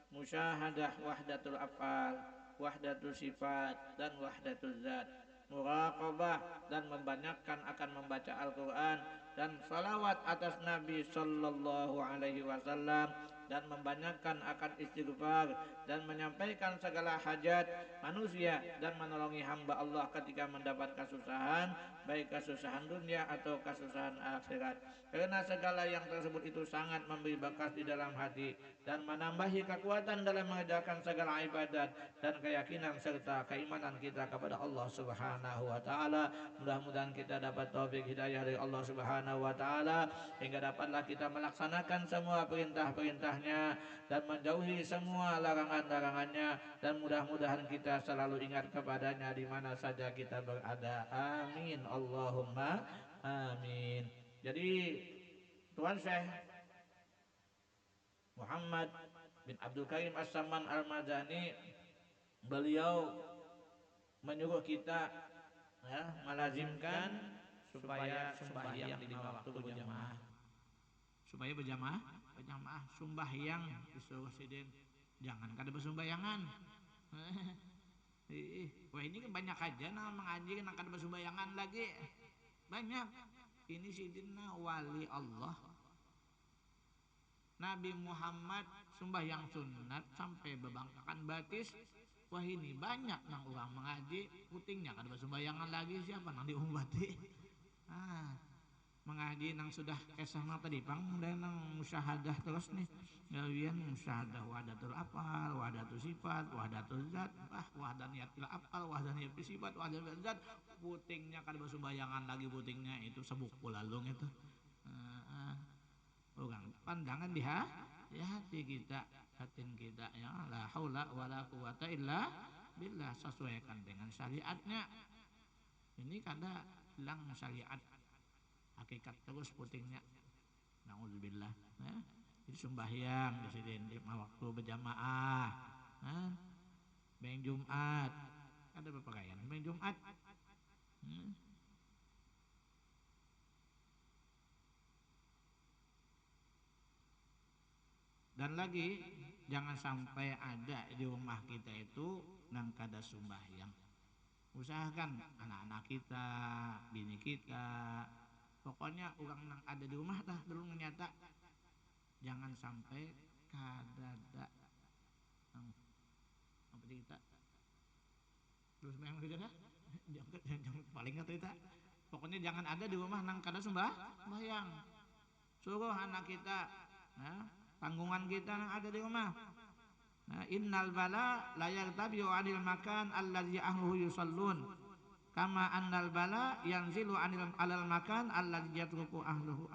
S2: musyahadah wahdatul afal, wahdatul sifat, dan wahdatul zat, muraqabah, dan membanyakkan akan membaca Al-Quran dan salawat atas Nabi sallallahu alaihi wasallam, dan membanyakkan akan istighfar dan menyampaikan segala hajat manusia dan menolongi hamba Allah ketika mendapat kesusahan, baik kesusahan dunia atau kesusahan akhirat. Karena segala yang tersebut itu sangat memberi bekas di dalam hati dan menambahi kekuatan dalam mengerjakan segala ibadat dan keyakinan serta keimanan kita kepada Allah Subhanahu wa taala. Mudah-mudahan kita dapat taufik hidayah dari Allah Subhanahu Subhanahu wa taala, hingga dapatlah kita melaksanakan semua perintah-perintahnya dan menjauhi semua larangan-larangannya, dan mudah-mudahan kita selalu ingat kepadanya di mana saja kita berada. Amin Allahumma amin. Jadi Tuan Syekh Muhammad bin Abdul Karim As-Samman Al-Madani, beliau menyuruh kita melazimkan supaya sembahyang 5 waktu berjamaah. Supaya berjamaah sembahyang disuruh sidin. Jangan kada bersumbayangan. Wah ini kan banyak aja nah mengaji kan kada bersumbayangan lagi. Banyak. Ini sidinna wali Allah. Nabi Muhammad sembahyang sunat sampai bebangkakan batis. Wah ini banyak nang orang mengaji putingnya kada bersumbayangan lagi, siapa nang diumbati. Mengaji nang sudah kesah nang tadi pang dan nang musyahadah terus nih. Gawian musyahadah wahdatul afal, wahdatul sifat, wahdatul zat, wahdaniyatul afal, wahdaniyatul sifat, wahdaniyatul zat. Putingnya kada bersumbayangan lagi, putingnya itu sebuk pulalung itu. Orang pandangan di hati kita, batin kita, ya la haula wala quwata illa billah, sesuaikan dengan syariatnya. Ini kada hilang syariat, hakikat terus putingnya. Nauzubillah. Jadi sembahyang di 5 waktu berjamaah. Beng Jumat, ada berpakaian beng Jumat. Dan lagi jangan sampai ada di rumah kita itu nang kada sembahyang. Usahakan anak-anak kita, bini kita, pokoknya orang nang ada di rumah dah dulu nyata. Jangan sampai kada ada apa kita terus sembahyang kita dah. Jangan paling kata kita. Pokoknya jangan ada di rumah nang kada sembahyang. Suruh anak kita, tanggungan kita yang ada di rumah. Innal bala la yartabiu 'anil makan allazi ahluhu yusallun kama annal bala yanzilu 'alal makan allazi yatruku ahluhu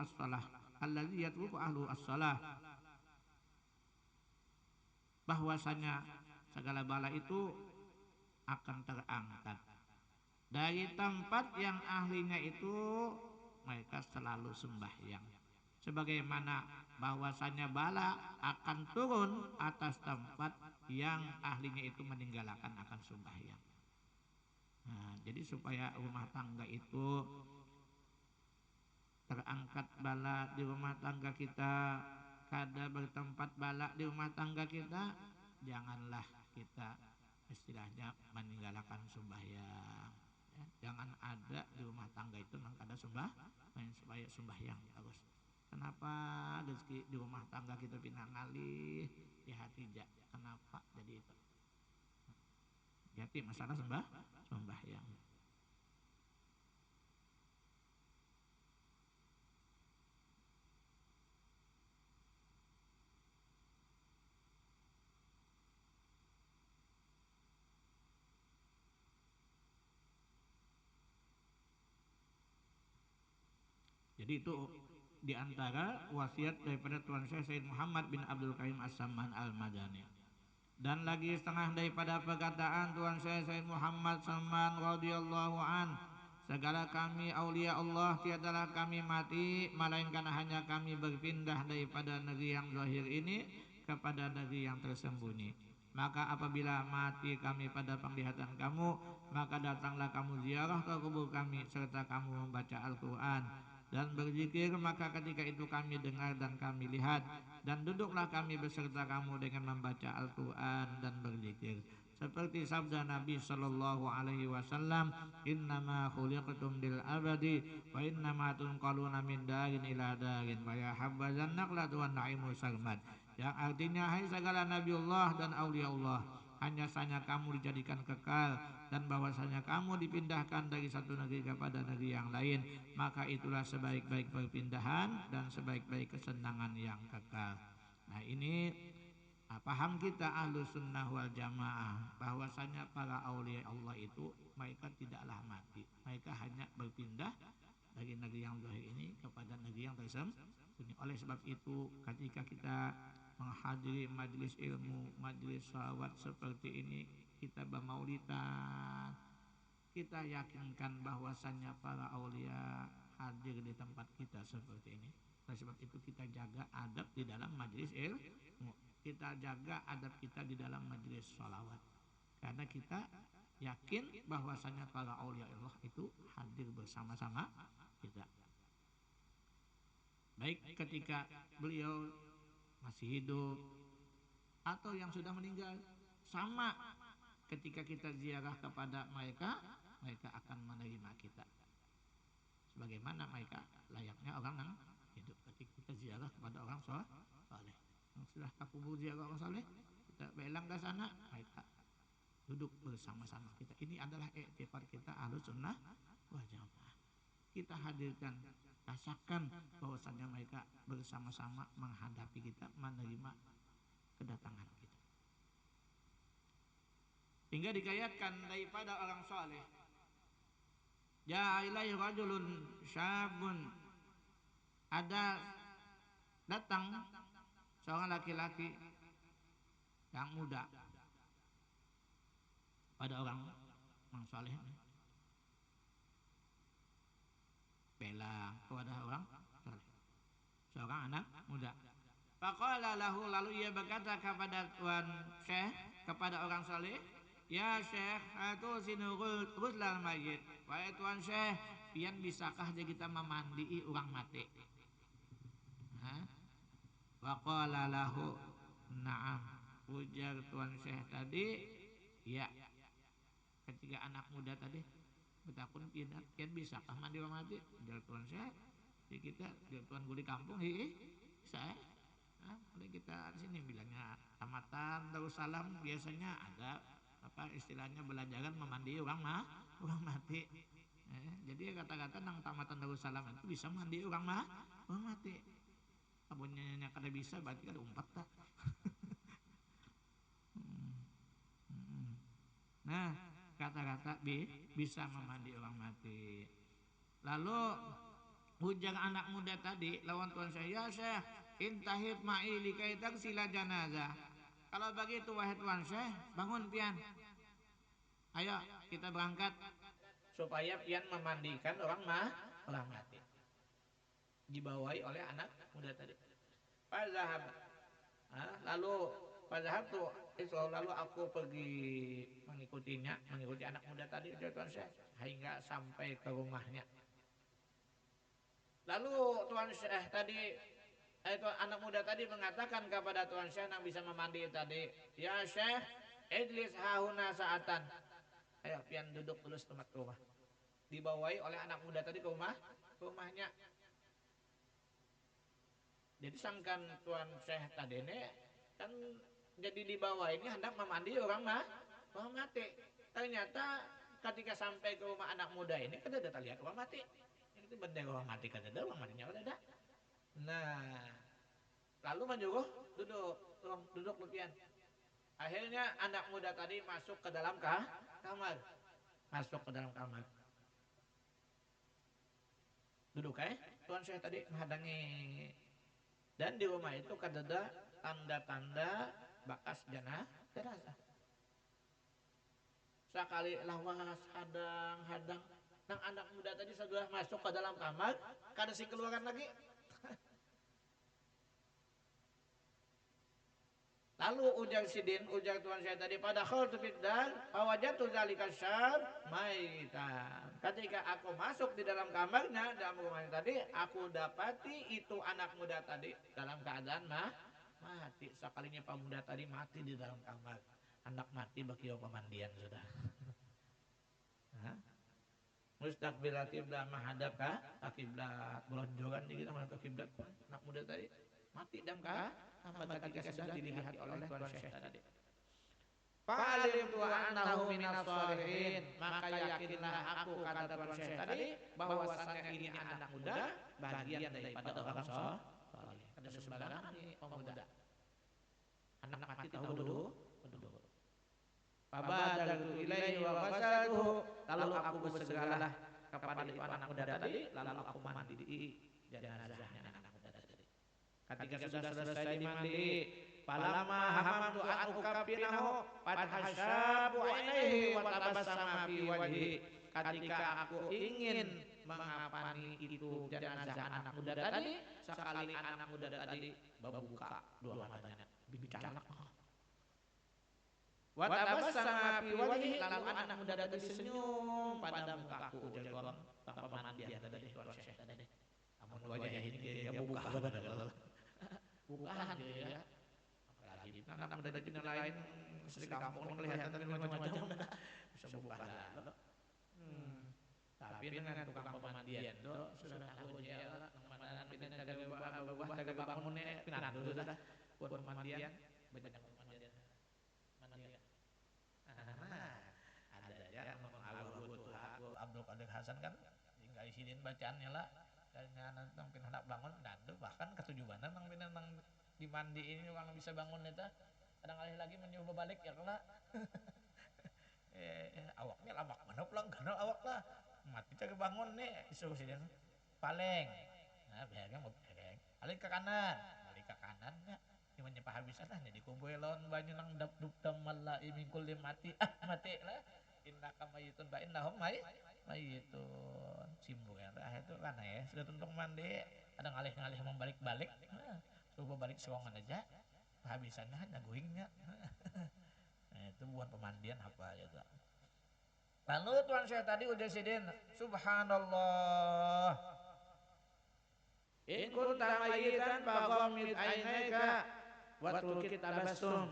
S2: as-shalah. Bahwasanya segala bala itu akan terangkat dari tempat yang ahlinya itu mereka selalu sembahyang, sebagaimana bahwasanya bala akan turun atas tempat yang ahlinya itu meninggalkan akan sembahyang. Jadi supaya rumah tangga itu terangkat bala di rumah tangga kita, kada bertempat bala di rumah tangga kita, janganlah kita istilahnya meninggalkan sembahyang. Jangan ada di rumah tangga itu nang kada sembahyang terus. Kenapa rezeki di rumah tangga kita pindah ngalih di hati jak? Kenapa jadi itu? Jadi masalah sembahyang. Jadi itu diantara wasiat daripada Tuan Syekh Muhammad bin Abdul Karim As-Samman Al-Madani. Dan lagi setengah daripada perkataan Tuan Syekh Muhammad Samman radhiyallahu an, segala kami aulia Allah tiadalah kami mati, melainkan hanya kami berpindah daripada negeri yang zahir ini kepada negeri yang tersembunyi. Maka apabila mati kami pada penglihatan kamu, maka datanglah kamu ziarah ke kubur kami serta kamu membaca Al-Quran dan berzikir, maka ketika itu kami dengar dan kami lihat, dan duduklah kami beserta kamu dengan membaca Al-Quran dan berzikir. Seperti sabda Nabi sallallahu alaihi wasallam, innama khuliqtum lil abadi wa innama tunqaluna min darin ila darin wa ya habbazan naqlatu wan na'imu sarmad. Yang artinya, hai segala nabiullah dan auliaullah, hanya saja kamu dijadikan kekal, dan bahwasanya kamu dipindahkan dari satu negeri kepada negeri yang lain, maka itulah sebaik-baik perpindahan dan sebaik-baik kesenangan yang kekal. Nah ini paham kita Ahlus Sunnah wal Jamaah, bahwasanya para aulia Allah itu mereka tidaklah mati, mereka hanya berpindah dari negeri yang zahir ini kepada negeri yang tersembunyi. Oleh sebab itu ketika kita menghadiri majelis ilmu, majelis sholawat seperti ini, kita bermaulidan, kita yakinkan bahwasannya para aulia hadir di tempat kita seperti ini. Oleh sebab itu kita jaga adab di dalam majelis ilmu, kita jaga adab kita di dalam majelis sholawat, karena kita yakin bahwasannya para aulia Allah itu hadir bersama-sama kita. Baik ketika beliau masih hidup atau yang sudah meninggal, sama ketika kita ziarah kepada mereka, mereka akan menerima kita sebagaimana mereka layaknya orang yang hidup. Ketika kita ziarah kepada orang soleh, yang sudah ke kubur ziarah orang soleh, kita belang ke sana, mereka duduk bersama-sama kita. Ini adalah iktifar kita Ahlus Sunnah wal Jamaah. Kita hadirkan, rasakan bahwasannya mereka bersama-sama menghadapi kita, menerima kedatangan kita. Hingga dikayatkan daripada orang saleh, ja'a ilaihi rajulun syabun, ada datang seorang laki-laki yang muda pada orang saleh, belang kepada orang saleh, seorang anak muda. Faqala lahu, lalu ia berkata kepada tuan syekh, kepada orang saleh, ya syekh, atusinu ghuslan mayyit. Wahai tuan syekh, pian bisakah je kita memandii orang mati? Waqala lahu na'am, ujar tuan syekh tadi, ya. Ketika anak muda tadi bertakun, pian bisakah mandi orang mati? Ujar tuan syekh, jadi kita ujar tuan guli kampung, saya oleh kita di sini bilangnya tamatan Darussalam biasanya ada apa istilahnya belajaran memandi orang mati. Jadi kata-kata nang tamatan Darussalam itu bisa mandi orang mati. Abonnya kada bisa berarti kada umpat tak. Nah, kata-kata bisa memandi orang mati. Lalu ujar anak muda tadi lawan tuan saya, ya syekh, intahib ma'i likai tagsila janazah. Kalau begitu wahai tuan syekh, bangun pian. Ayo kita berangkat supaya pian memandikan orang mati. Dibawahi oleh anak muda tadi. Fazahab. Lalu fazahab tu, lalu aku pergi mengikutinya, mengikuti anak muda tadi ujar tuan syekh hingga sampai ke rumahnya. Lalu tuan syekh tadi, anak muda tadi mengatakan kepada tuan syekh yang bisa memandi tadi, ya syekh, ijlis hahuna sa'atan. Ayo pian duduk dulu setempat ke rumah. Dibawahi oleh anak muda tadi ke rumahnya. Jadi sangkan tuan syekh tadi ini kan jadi dibawa ini hendak memandi orang mati. Ternyata ketika sampai ke rumah anak muda ini kada ada lihat orang mati. Itu bendera orang mati kada ada, orang matinya kada ada. Nah, lalu menyuruh duduk lupian. Akhirnya anak muda tadi masuk ke dalam kamar. Masuk ke dalam kamar. Duduk tuan syekh tadi menghadangi. Dan di rumah itu kada ada tanda-tanda bakas jenazah. Sekali lawas hadang. Nang anak muda tadi sudah masuk ke dalam kamar, kada sing keluaran lagi. Lalu ujar tuan saya tadi, pada khaltu fiddar fawajatu zalika syab maitan. Ketika aku masuk di dalam kamarnya, dalam rumahnya tadi, aku dapati itu anak muda tadi dalam keadaan mati. Sekalinya pemuda tadi mati di dalam kamar. Anak mati bagi pemandian sudah. Mustaqbilah kiblat, menghadap ke kiblat, belonjoran dikit menghadap kiblat. Anak muda tadi mati dalam kamar ketika sudah dilihat oleh tuan syekh tadi. Fa'alim tu annahu minas shalihin, maka yakinlah aku kata tuan syekh tadi bahwasannya ini anak muda bagian daripada orang saleh. Kada sembarangan nih pemuda. Anak mati tahu dulu. Fabadartu ilaihi wa ghasaltuhu, lalu aku bersegeralah kepada itu anak muda tadi, lalu aku mandi di jenazahnya anak muda tadi. Ketika sudah selesai mandi, falamma hamamtu an ukafinahu fatahasyabu ainaihi wa tabassama fi wajhi. Ketika aku ingin mengapani itu jenazah anak muda tadi, sekali anak muda tadi membuka dua matanya, bicara. Wa tabassama fi wajhi, lalu anak muda tadi senyum pada mukaku, jadi orang tanpa pemandian tadi, tuan Syekh tadi. Amun wajah ini dia buka benar. Bukan dia ya. Apalagi anak muda tadi lain di kampung kelihatan macam-macam bisa buka lalu. Tapi dengan tukang pemandian itu sudah tahu dia lah, nang pindah jaga bangunnya pindah sudah buat pemandian banyak pemandian. Ada aja Abdul Qadir Hasan kan tinggal isidin bacaannya lah, kayaknya nang pindah hendak bangun dan bahkan ketujuanan nang pindah nang dimandi ini orang bisa bangun itu kadang kali lagi mencoba balik ya kala awaknya lama mana pulang karena awak lah mati cari bangun nih disuruh sini paling nah biarkan mau paling balik ke kanan ya ini menyepah habisan lah jadi kubuelon banyak nang dap dup damalla imingkul mati mati lah inna kamayitun ba innahum mayitun simbol yang itu kan ya sudah tuntung mandi ada ngalih-ngalih membalik-balik coba balik serongan aja habisannya hanya goingnya nah, itu buat pemandian apa aja. Lalu tuan saya tadi udah sidin subhanallah in kunta mayitan faghammid ainaka wa turkit tabassum.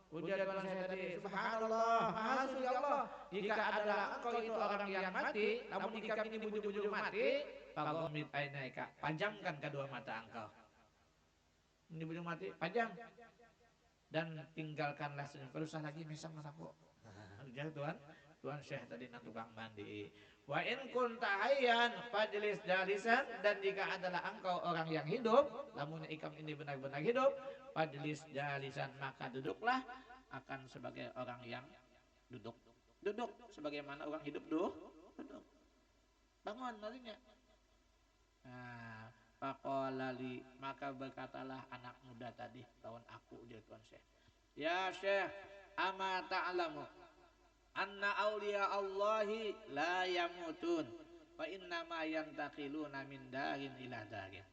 S2: Ujar tuan saya tadi subhanallah maha suci Allah jika adalah engkau itu orang yang mati namun jika ini bujur-bujur mati faghammid ainaka pajamkan kedua mata engkau. Ini bujur mati pajang dan tinggalkanlah senyum. Kalau usah lagi mesam mataku. Ujar tuan Syekh tadi nang tukang mandi. Wa in kunta hayyan fajlis jalisan, dan jika adalah engkau orang yang hidup, lamun ikam ini benar-benar hidup, fajlis jalisan maka duduklah akan sebagai orang yang duduk. Duduk sebagaimana orang hidup duduk. Bangun artinya. Nah, faqala li maka berkatalah anak muda tadi lawan aku ujar tuan Syekh. Ya Syekh, ama ta'lamu anna awliya Allahi la yamutun wa inna ma yantaqiluna min darin ila darin.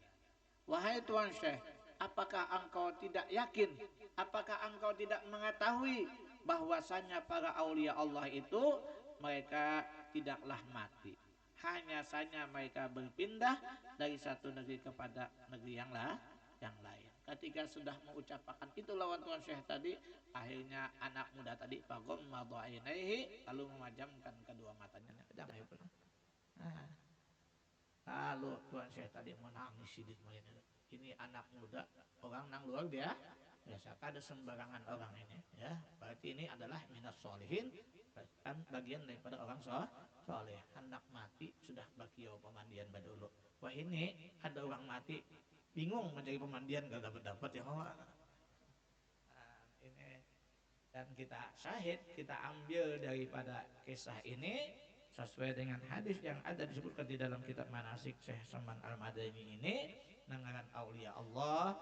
S2: Wahai tuan Syekh, apakah engkau tidak yakin, apakah engkau tidak mengetahui bahwasanya para awliya Allah itu mereka tidaklah mati, hanya saja mereka berpindah dari satu negeri kepada negeri yang lain. Ketika sudah mengucapkan itu lawan tuan Syekh tadi, akhirnya anak muda tadi faghammadha ainaihi lalu memejamkan kedua matanya. Lalu tuan Syekh tadi menangis sidin ini anak muda orang nang luar biasa kada sembarangan orang ini ya, berarti ini adalah minas sholihin, kan bagian daripada orang soleh. Hendak mati sudah bakio pemandian badulu. Wah ini ada orang mati bingung mencari pemandian gak dapat ya Allah. Ini dan kita syahid, kita ambil daripada kisah ini sesuai dengan hadis yang ada disebutkan di dalam kitab Manasik Syekh Salman Al-Madani ini, nangaran aulia Allah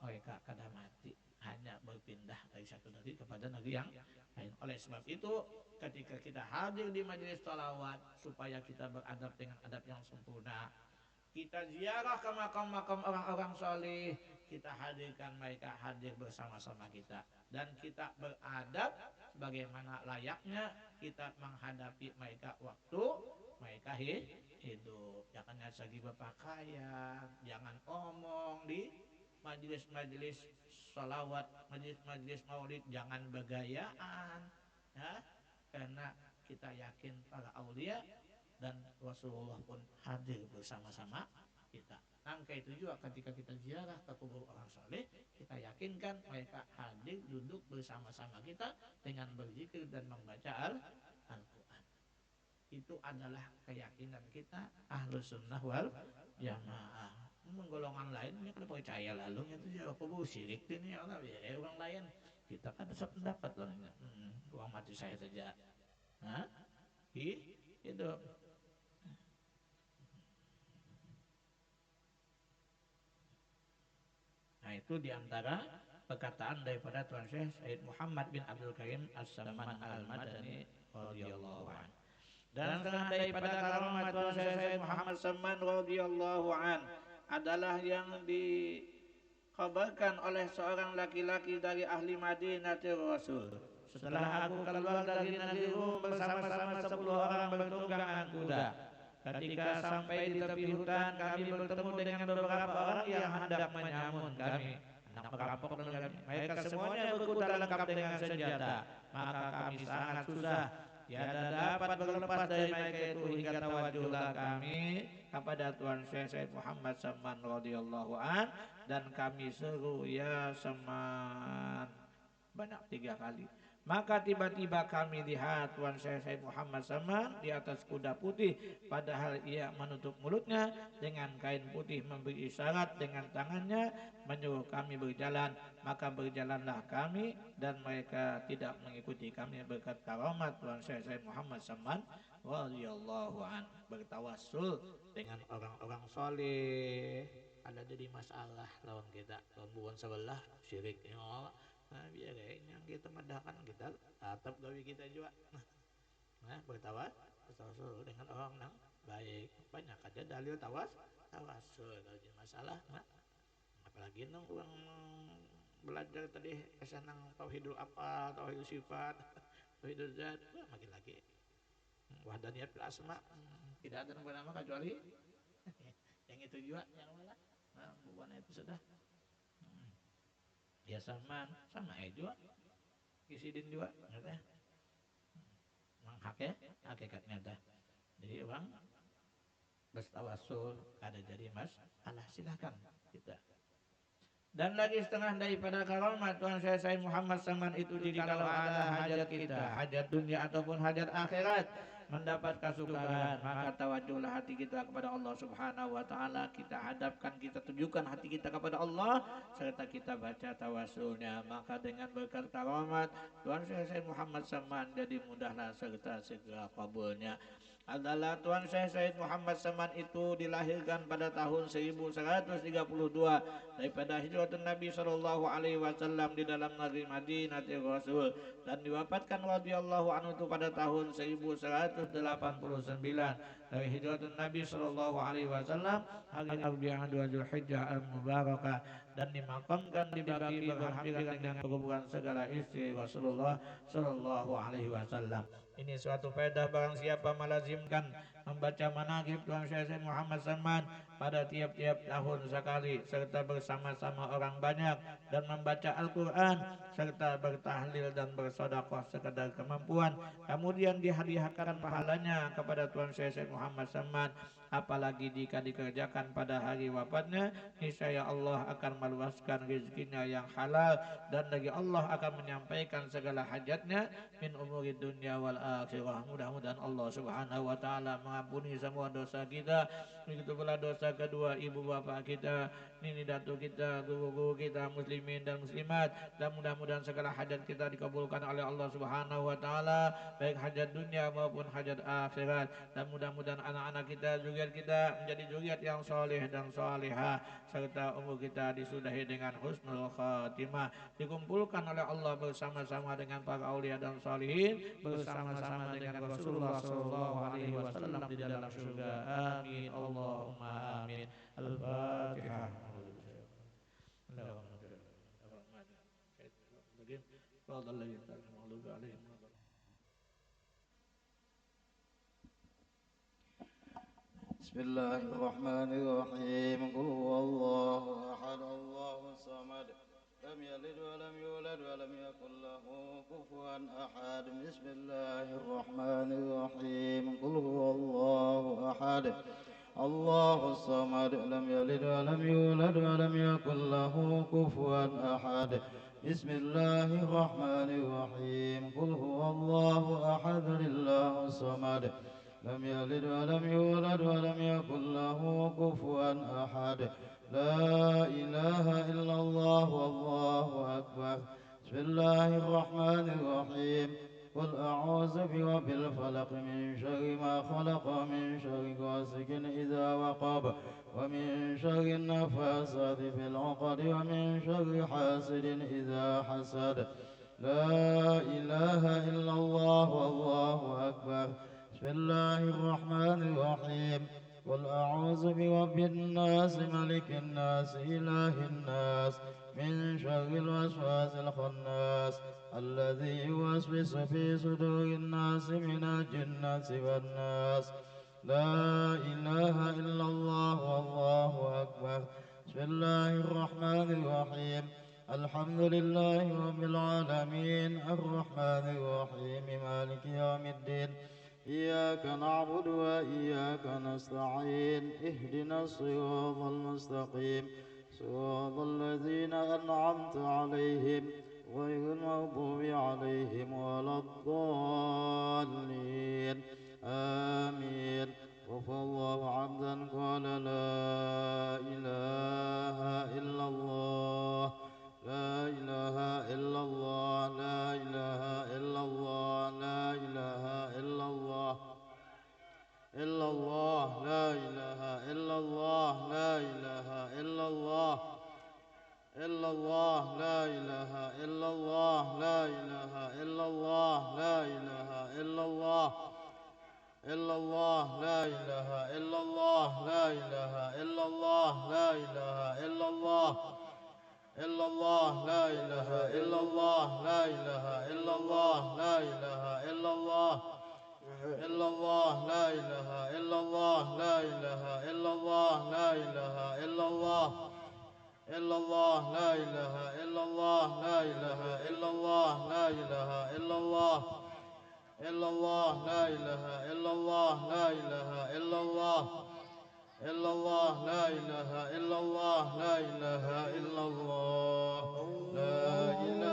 S2: mereka kada mati, hanya berpindah dari satu negeri kepada negeri yang lain. Oleh sebab itu ketika kita hadir di majelis sholawat supaya kita beradab dengan adab yang sempurna, kita ziarah ke makam-makam orang-orang soleh, kita hadirkan mereka hadir bersama-sama kita, dan kita beradab bagaimana layaknya kita menghadapi mereka waktu mereka hidup. Jangan sagi berpakaian, jangan omong di majelis-majelis sholawat, majelis-majelis maulid, jangan begayaan ya, karena kita yakin para aulia dan Rasulullah pun hadir bersama-sama kita. Angka itu juga ketika kita ziarah ke kubur orang soleh, kita yakinkan mereka hadir duduk bersama-sama kita dengan berzikir dan membaca Al-Quran. Itu adalah keyakinan kita Ahlus Sunnah wal Jamaah. Menggolongan lainnya kada percaya lalu itu ya kubur syirik ini orang lain. Kita kan sependapat loh. Uang mati saya saja. Hah? Itu Nah itu diantara perkataan daripada Tuan Syekh Said Muhammad bin Abdul Karim As-Samman Al-Madani radhiyallahu an. Dan setengah daripada karamat Tuan Syekh Said Muhammad Samman radhiyallahu an adalah yang dikabarkan oleh seorang laki-laki dari ahli Madinatul Rasul. Setelah aku keluar dari negeri Rum bersama-sama 10 orang bertunggangan kuda. Ketika sampai di tepi hutan, kami bertemu dengan beberapa orang yang hendak menyamun kami. Hendak merampok kami. Mereka semuanya berkuda lengkap dengan senjata. Maka kami sangat susah. Tiada dapat berlepas dari mereka itu hingga tawajuhlah kami kepada Tuan Syekh Said Muhammad Samman radhiyallahu an dan kami seru ya Samman banyak 3 kali. Maka tiba-tiba kami lihat Tuan Syekh Said Muhammad Samman di atas kuda putih, padahal ia menutup mulutnya dengan kain putih, memberi isyarat dengan tangannya menyuruh kami berjalan. Maka berjalanlah kami dan mereka tidak mengikuti kami berkat karamat Tuan Syekh Said Muhammad Samman radhiyallahu an. Bertawassul dengan orang-orang soleh. Ada jadi masalah lawan kita, lawan bukan sebelah syirik ya Allah. Nah, biar yang kita medahkan kita tatap gawi kita juga. Nah, bertawassul dengan orang yang baik. Banyak aja dalil tawassul kalau jadi masalah. Nah, apalagi nang orang belajar tadi nang tauhidul apa, tauhidul sifat, tauhidul zat, makin lagi. Wahdaniyat fil asma, tidak ada yang bernama kecuali yang itu juga yang mana? Nah, bukan itu sudah. Ya sama juga kisidin juga ngerti hakikatnya dah. Jadi orang bertawassul ada jadi masalah silahkan kita. Dan lagi setengah daripada karamat Tuan Syekh Said Muhammad Samman itu jikalau ada hajat kita, hajat dunia ataupun hajat akhirat, mendapat kesukaran, maka tawajuhlah hati kita kepada Allah Subhanahu wa taala. Kita hadapkan, kita tunjukkan hati kita kepada Allah serta kita baca tawassulnya. Maka dengan berkat karamat Tuan Syekh Said Muhammad Samman jadi mudahlah serta segera kabulnya. Adalah Tuan Syekh Said Muhammad Samman itu dilahirkan pada tahun 1132 daripada hijratun Nabi sallallahu alaihi wasallam di dalam negeri Madinatul Rasul, dan diwafatkan radhiyallahu anhu itu pada tahun 1189 dari hijratun Nabi sallallahu alaihi wasallam hari Arbi'ah 2 Zulhijjah al-Mubarakah, dan dimakamkan di Baqi berhampiran dengan kuburan segala istri Rasulullah sallallahu alaihi wasallam. Ini suatu faedah barang siapa melazimkan membaca manaqib Tuan Syekh Said Muhammad Samman pada tiap-tiap tahun sekali serta bersama-sama orang banyak dan membaca Al-Quran serta bertahlil dan bersedekah sekadar kemampuan, kemudian dihadiahkan pahalanya kepada Tuan Syekh Said Muhammad Samman, apalagi jika dikerjakan pada hari wafatnya, niscaya Allah akan meluaskan rezekinya yang halal dan lagi Allah akan menyampaikan segala hajatnya min umuri dunia wal akhirah. Mudah-mudahan Allah Subhanahu wa taala mengampuni semua dosa kita, begitu pula dosa kedua ibu bapa kita, nini datuk kita, guru-guru kita, muslimin dan muslimat, dan mudah-mudahan segala hajat kita dikabulkan oleh Allah Subhanahu wa taala, baik hajat dunia maupun hajat akhirat, dan mudah-mudahan anak-anak kita, zuriat kita menjadi zuriat yang soleh dan solehah, serta umur kita disudahi dengan husnul khatimah, dikumpulkan oleh Allah bersama-sama dengan para aulia dan salihin, bersama-sama dengan Rasulullah sallallahu alaihi wasallam di dalam surga. Amin Allahumma amin. Al-Fatihah.
S3: Bismillahirrahmanirrahim. Qul huwallahu ahad, Allahus samad. Lam yalid wa lam yulad wa lam yakul lahu kufuwan ahad. Bismillahirrahmanirrahim. Qul huwallahu ahad, Allahus samad. Lam yalid wa lam yulad wa lam yakul lahu kufuwan ahad. Bismillahirrahmanirrahim. Qul huwallahu ahad, Allahus samad. لم يلد ولم يولد ولم يكن له كفوا أحد. لا إله إلا الله والله أكبر. بسم الله الرحمن الرحيم. قل أعوذ برب الفلق من شر ما خلق ومن شر غاسق إذا وقب ومن شر النفاثات في العقد ومن شر حاسد إذا حسد. لا إله إلا الله والله أكبر. بسم الله الرحمن الرحيم. قل أعوذ برب الناس ملك الناس إله الناس من شر الوسواس الخناس الذي يوسوس في صدور الناس من الجنة والناس. لا إله إلا الله والله أكبر. بسم الله الرحمن الرحيم. الحمد لله رب العالمين الرحمن الرحيم مالك يوم الدين إياك نعبد وإياك نستعين اهدنا الصراط المستقيم صراط الذين أنعمت عليهم غير المغضوب عليهم ولا الضالين آمين. غفر الله عبدا قال لا إله إلا الله لا إله إلا الله لا إله إلا الله لا إله إلا الله إلا الله لا إله إلا الله لا إله إلا الله إلا الله لا إله إلا الله لا إله إلا الله لا إله إلا الله إلا الله لا إله إلا الله لا إله إلا الله لا إله إلا الله إلا الله لا إله إلا الله لا إله إلا الله لا إله إلا الله إلا الله لا إله إلا الله لا إله إلا الله لا إله إلا الله إلا الله لا إله إلا الله لا إله إلا الله لا إله إلا الله إلا الله لا إله إلا الله لا إله إلا الله إلا الله لا إله إلا الله لا إله إلا الله لا إله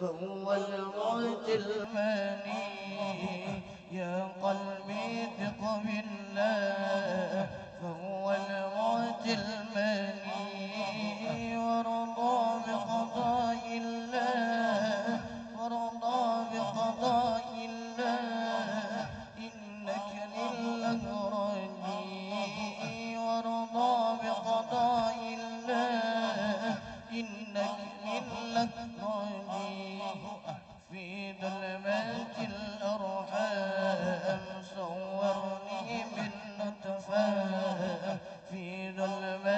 S2: فهو المعطي الماني يا قلبي ثق بالله فهو المعطي الماني وارضى بقضاء الله وارضى بقضاء الله إنك لله راجي وارضى بقضاء الله إنك لله راجي في ظلمات الأرحام صورني بالنطفان في ظلمات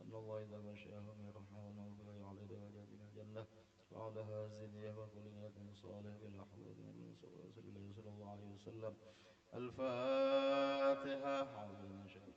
S3: أن الله إذا ما شاءهم يرحمنا ولا يعلى درجاتنا الجنة وعلى زنيه وكل نية صالح بلا حول ولا قوة إلا بالله صلى الله عليه وسلم. الفاتحة. أعوذ بالله من الشيطان.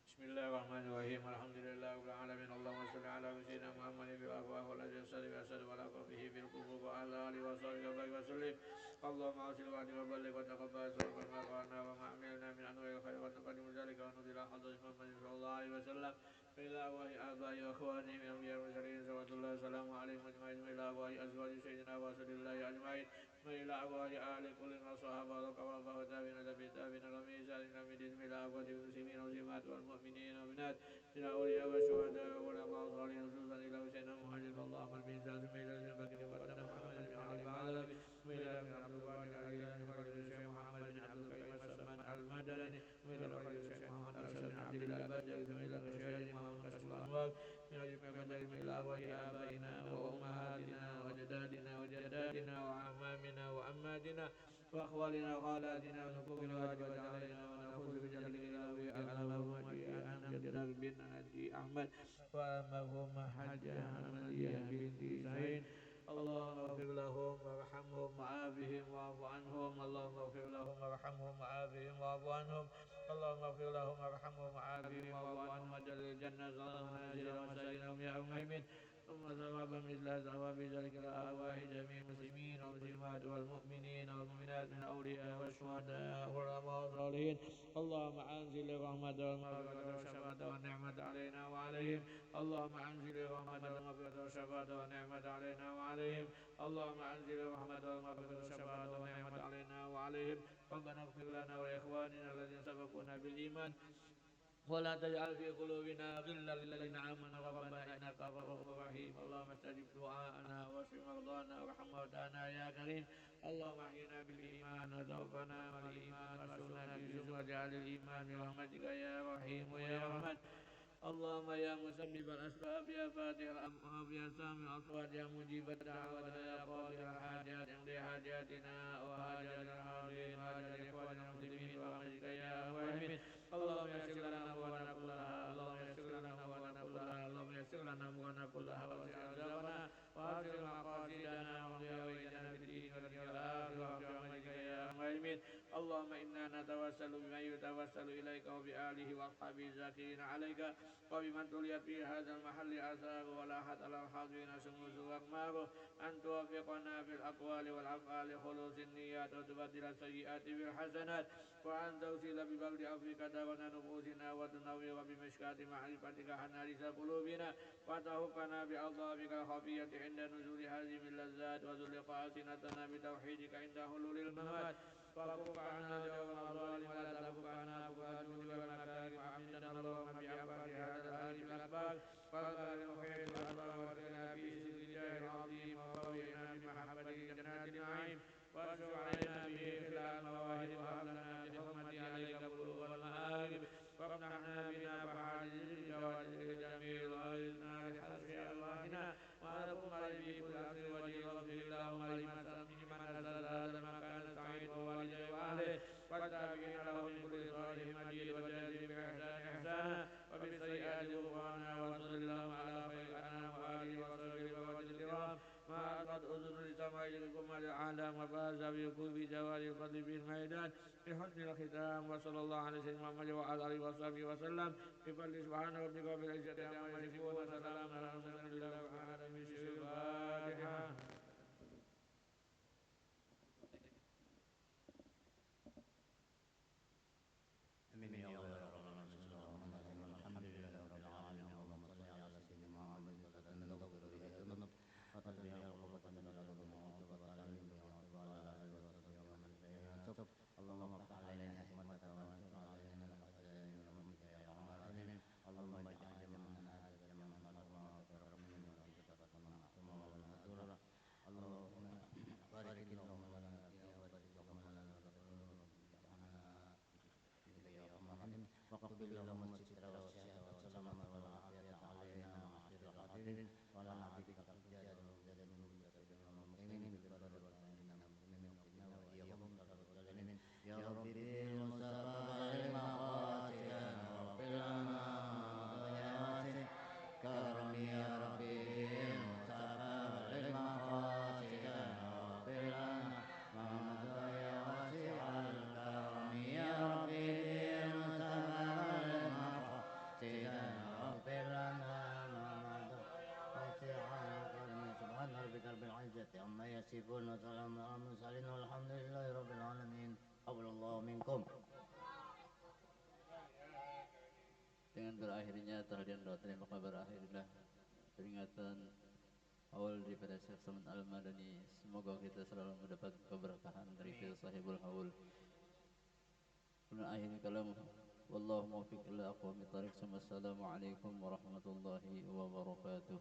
S1: بسم الله الرحمن الرحيم الحمد لله رب العالمين اللهم صل على سيدنا محمد في الأفواه والذي يسأل ويسأل ولا به في القبور وعلى آله وصحبه وسلم اللهم أرسل وعدي وبلغ وتقبل سوء ما قالنا وما عملنا من أنواع الخير ونقدم ذلك ونزل حضرة محمد صلى الله عليه وسلم إلى أرواح آبائي وأخواني من الأنبياء والمرسلين صلوات الله وسلامه عليهم أجمعين وإلى أرواح أزواج سيدنا ورسول الله أجمعين وإلى أرواح آل كل من الصحابة والقرابة والتابعين والتابعين ومن إلى مدين إلى أرواح المسلمين والمسلمات والمؤمنين والمؤمنات إلى أولياء والشهداء والأبرار الصالحين خصوصا إلى سيدنا محمد صلى الله عليه وسلم إلى سيدنا بكر وسيدنا محمد بن علي العلوي وإلى عبد الوارث العيلاني وإلى الشيخ محمد بن عبد الكريم السمان المدني وإلى الشيخ محمد أرشد بن عبد الله البدري وإلى الشيخ محمد كشف الأنوار من أجمع بدر إلى أرواح آبائنا وأمهاتنا وأجدادنا وجداتنا وأعمامنا وأماتنا وأخوالنا وخالاتنا ونكوبنا واجبت علينا ونأخذ بجلد إلهي على مرحوم أنا جدار بن أبي أحمد ومرحوم حجة عملية بنت زين اللهم اغفر لهم وارحمهم وعافهم واعف عنهم اللهم اغفر لهم وارحمهم وعافهم واعف عنهم اللهم اغفر لهم وارحمهم وعافهم واعف عنهم واجعل الجنة منازل ومساكنهم يا مهيمن ثم ثوابا مثل ثواب ذلك الأرواح جميع المسلمين والمسلمات والمؤمنين والمؤمنات من الأولياء والشهداء والأبرار الصالحين اللهم أنزل الرحمة والمغفرة والشفاعة والنعمة علينا وعليهم اللهم أنزل الرحمة والمغفرة والشفاعة والنعمة علينا وعليهم اللهم أنزل الرحمة والمغفرة والشفاعة والنعمة علينا وعليهم ربنا اغفر لنا ولإخواننا الذين سبقونا بالإيمان ولا تجعل في قلوبنا غلا للذين آمنوا ربنا إنك رؤوف رحيم اللهم استجب دعاءنا واشف مرضانا وارحم موتانا يا كريم اللهم احينا بالإيمان وتوفنا مع الإيمان واحشرنا في زمرة أهل الإيمان برحمتك يا رحيم يا رحمن اللهم يا مسبب الأسباب يا فاتح الأبواب يا سامع الأصوات يا مجيب الدعوات يا قاضي الحاجات اقضي حاجاتنا وحاجات الحاضرين وحاجات إخواننا المسلمين برحمتك يا أرحم اللهم يسر لنا أمورنا كلها اللهم يسر لنا أمورنا كلها اللهم يسر لنا أمورنا كلها واسع أرزاقنا وأبشر مقاصدنا وامضي أويتنا في الدين والدنيا والآخرة برحمتك يا أرحم اللهم إنا نتوسل بمن يتوسل إليك وبآله وأصحابه الذاكرين عليك وبمن تليت في هذا المحل آثار ولاحت على الحاضرين شموس وأقماره أن توفقنا بالأقوال والأفعال خلوص النيات وتبدل السيئات بالحسنات وأن توصل ببرد عفوك دارنا نفوسنا وتنور بمشكاة معرفتك حنارس قلوبنا وتهفنا بألطافك الخفية عند نزول هذه اللذات وذلق ألسنتنا بتوحيدك عند حلول الممات وكف عنا جو الظالم ولا تكف عنا بكى الجود والمكارم وأمدنا اللهم بأنفع هذا الآل الأكبر والبر المحيط الأسباب وارزقنا في سر الجاه العظيم وقوينا بمحبته جنات النعيم واشر علينا به خلال المواهب وهب لنا بحرمته عليك بلوغ المآرب وافتحنا بنا بحاجز الجواد الجميل وأعذنا لحرف أرواحنا ونقم به كل أمر وجه واغفر اللهم لمن نزل هذا المكان السعيد ووالديه وأهله والتابعين له من كل صالح مجيد وجازي بإحسان إحسانا وبالسيئات غفرانا وصل اللهم على خير الأنام وآله وصحبه وسلم الكرام ما أتت أذن لسماع لكم الأعلام وفاز بكل جوال الفضل بالميدان بحسن الختام وصلى الله على سيدنا محمد وعلى آله وصحبه وسلم بفضل سبحان ربك رب العزة عما يصفون وسلام على المرسلين لله رب العالمين. الفاتحة.
S4: آمين يا الله يا رب العالمين الحمد لله رب العالمين اللهم صل على سيدنا محمد صلاة نغفر بها الذنوب وتغفر بها الغربة من الذنوب وتعلم بها وعلى آله وصحبه ومن تب اللهم افتح علينا حكمتك وانشر علينا خزائن رحمتك يا ارحم الراحمين اللهم اجعل جمعنا هذا جمعا مرحوما يا ربي المصطفى بلغ مقاصدنا واغفر لنا ما مضى يا واسع الكرم يا ربي المصطفى بلغ مقاصدنا واغفر لنا ما مضى واسع الكرم سبحان ربك رب العزة عما يصفون وسلام على المرسلين والحمد لله رب العالمين. قبل الله منكم. Dengan berakhirnya tahlilan doa terima kabar akhirlah peringatan awal daripada Syekh Saman Al-Madani. Semoga kita selalu mendapat keberkahan dari kita sahibul haul. Kemudian akhir kalam wallahu muwaffiq ila aqwamit thariq. Assalamualaikum warahmatullahi wabarakatuh.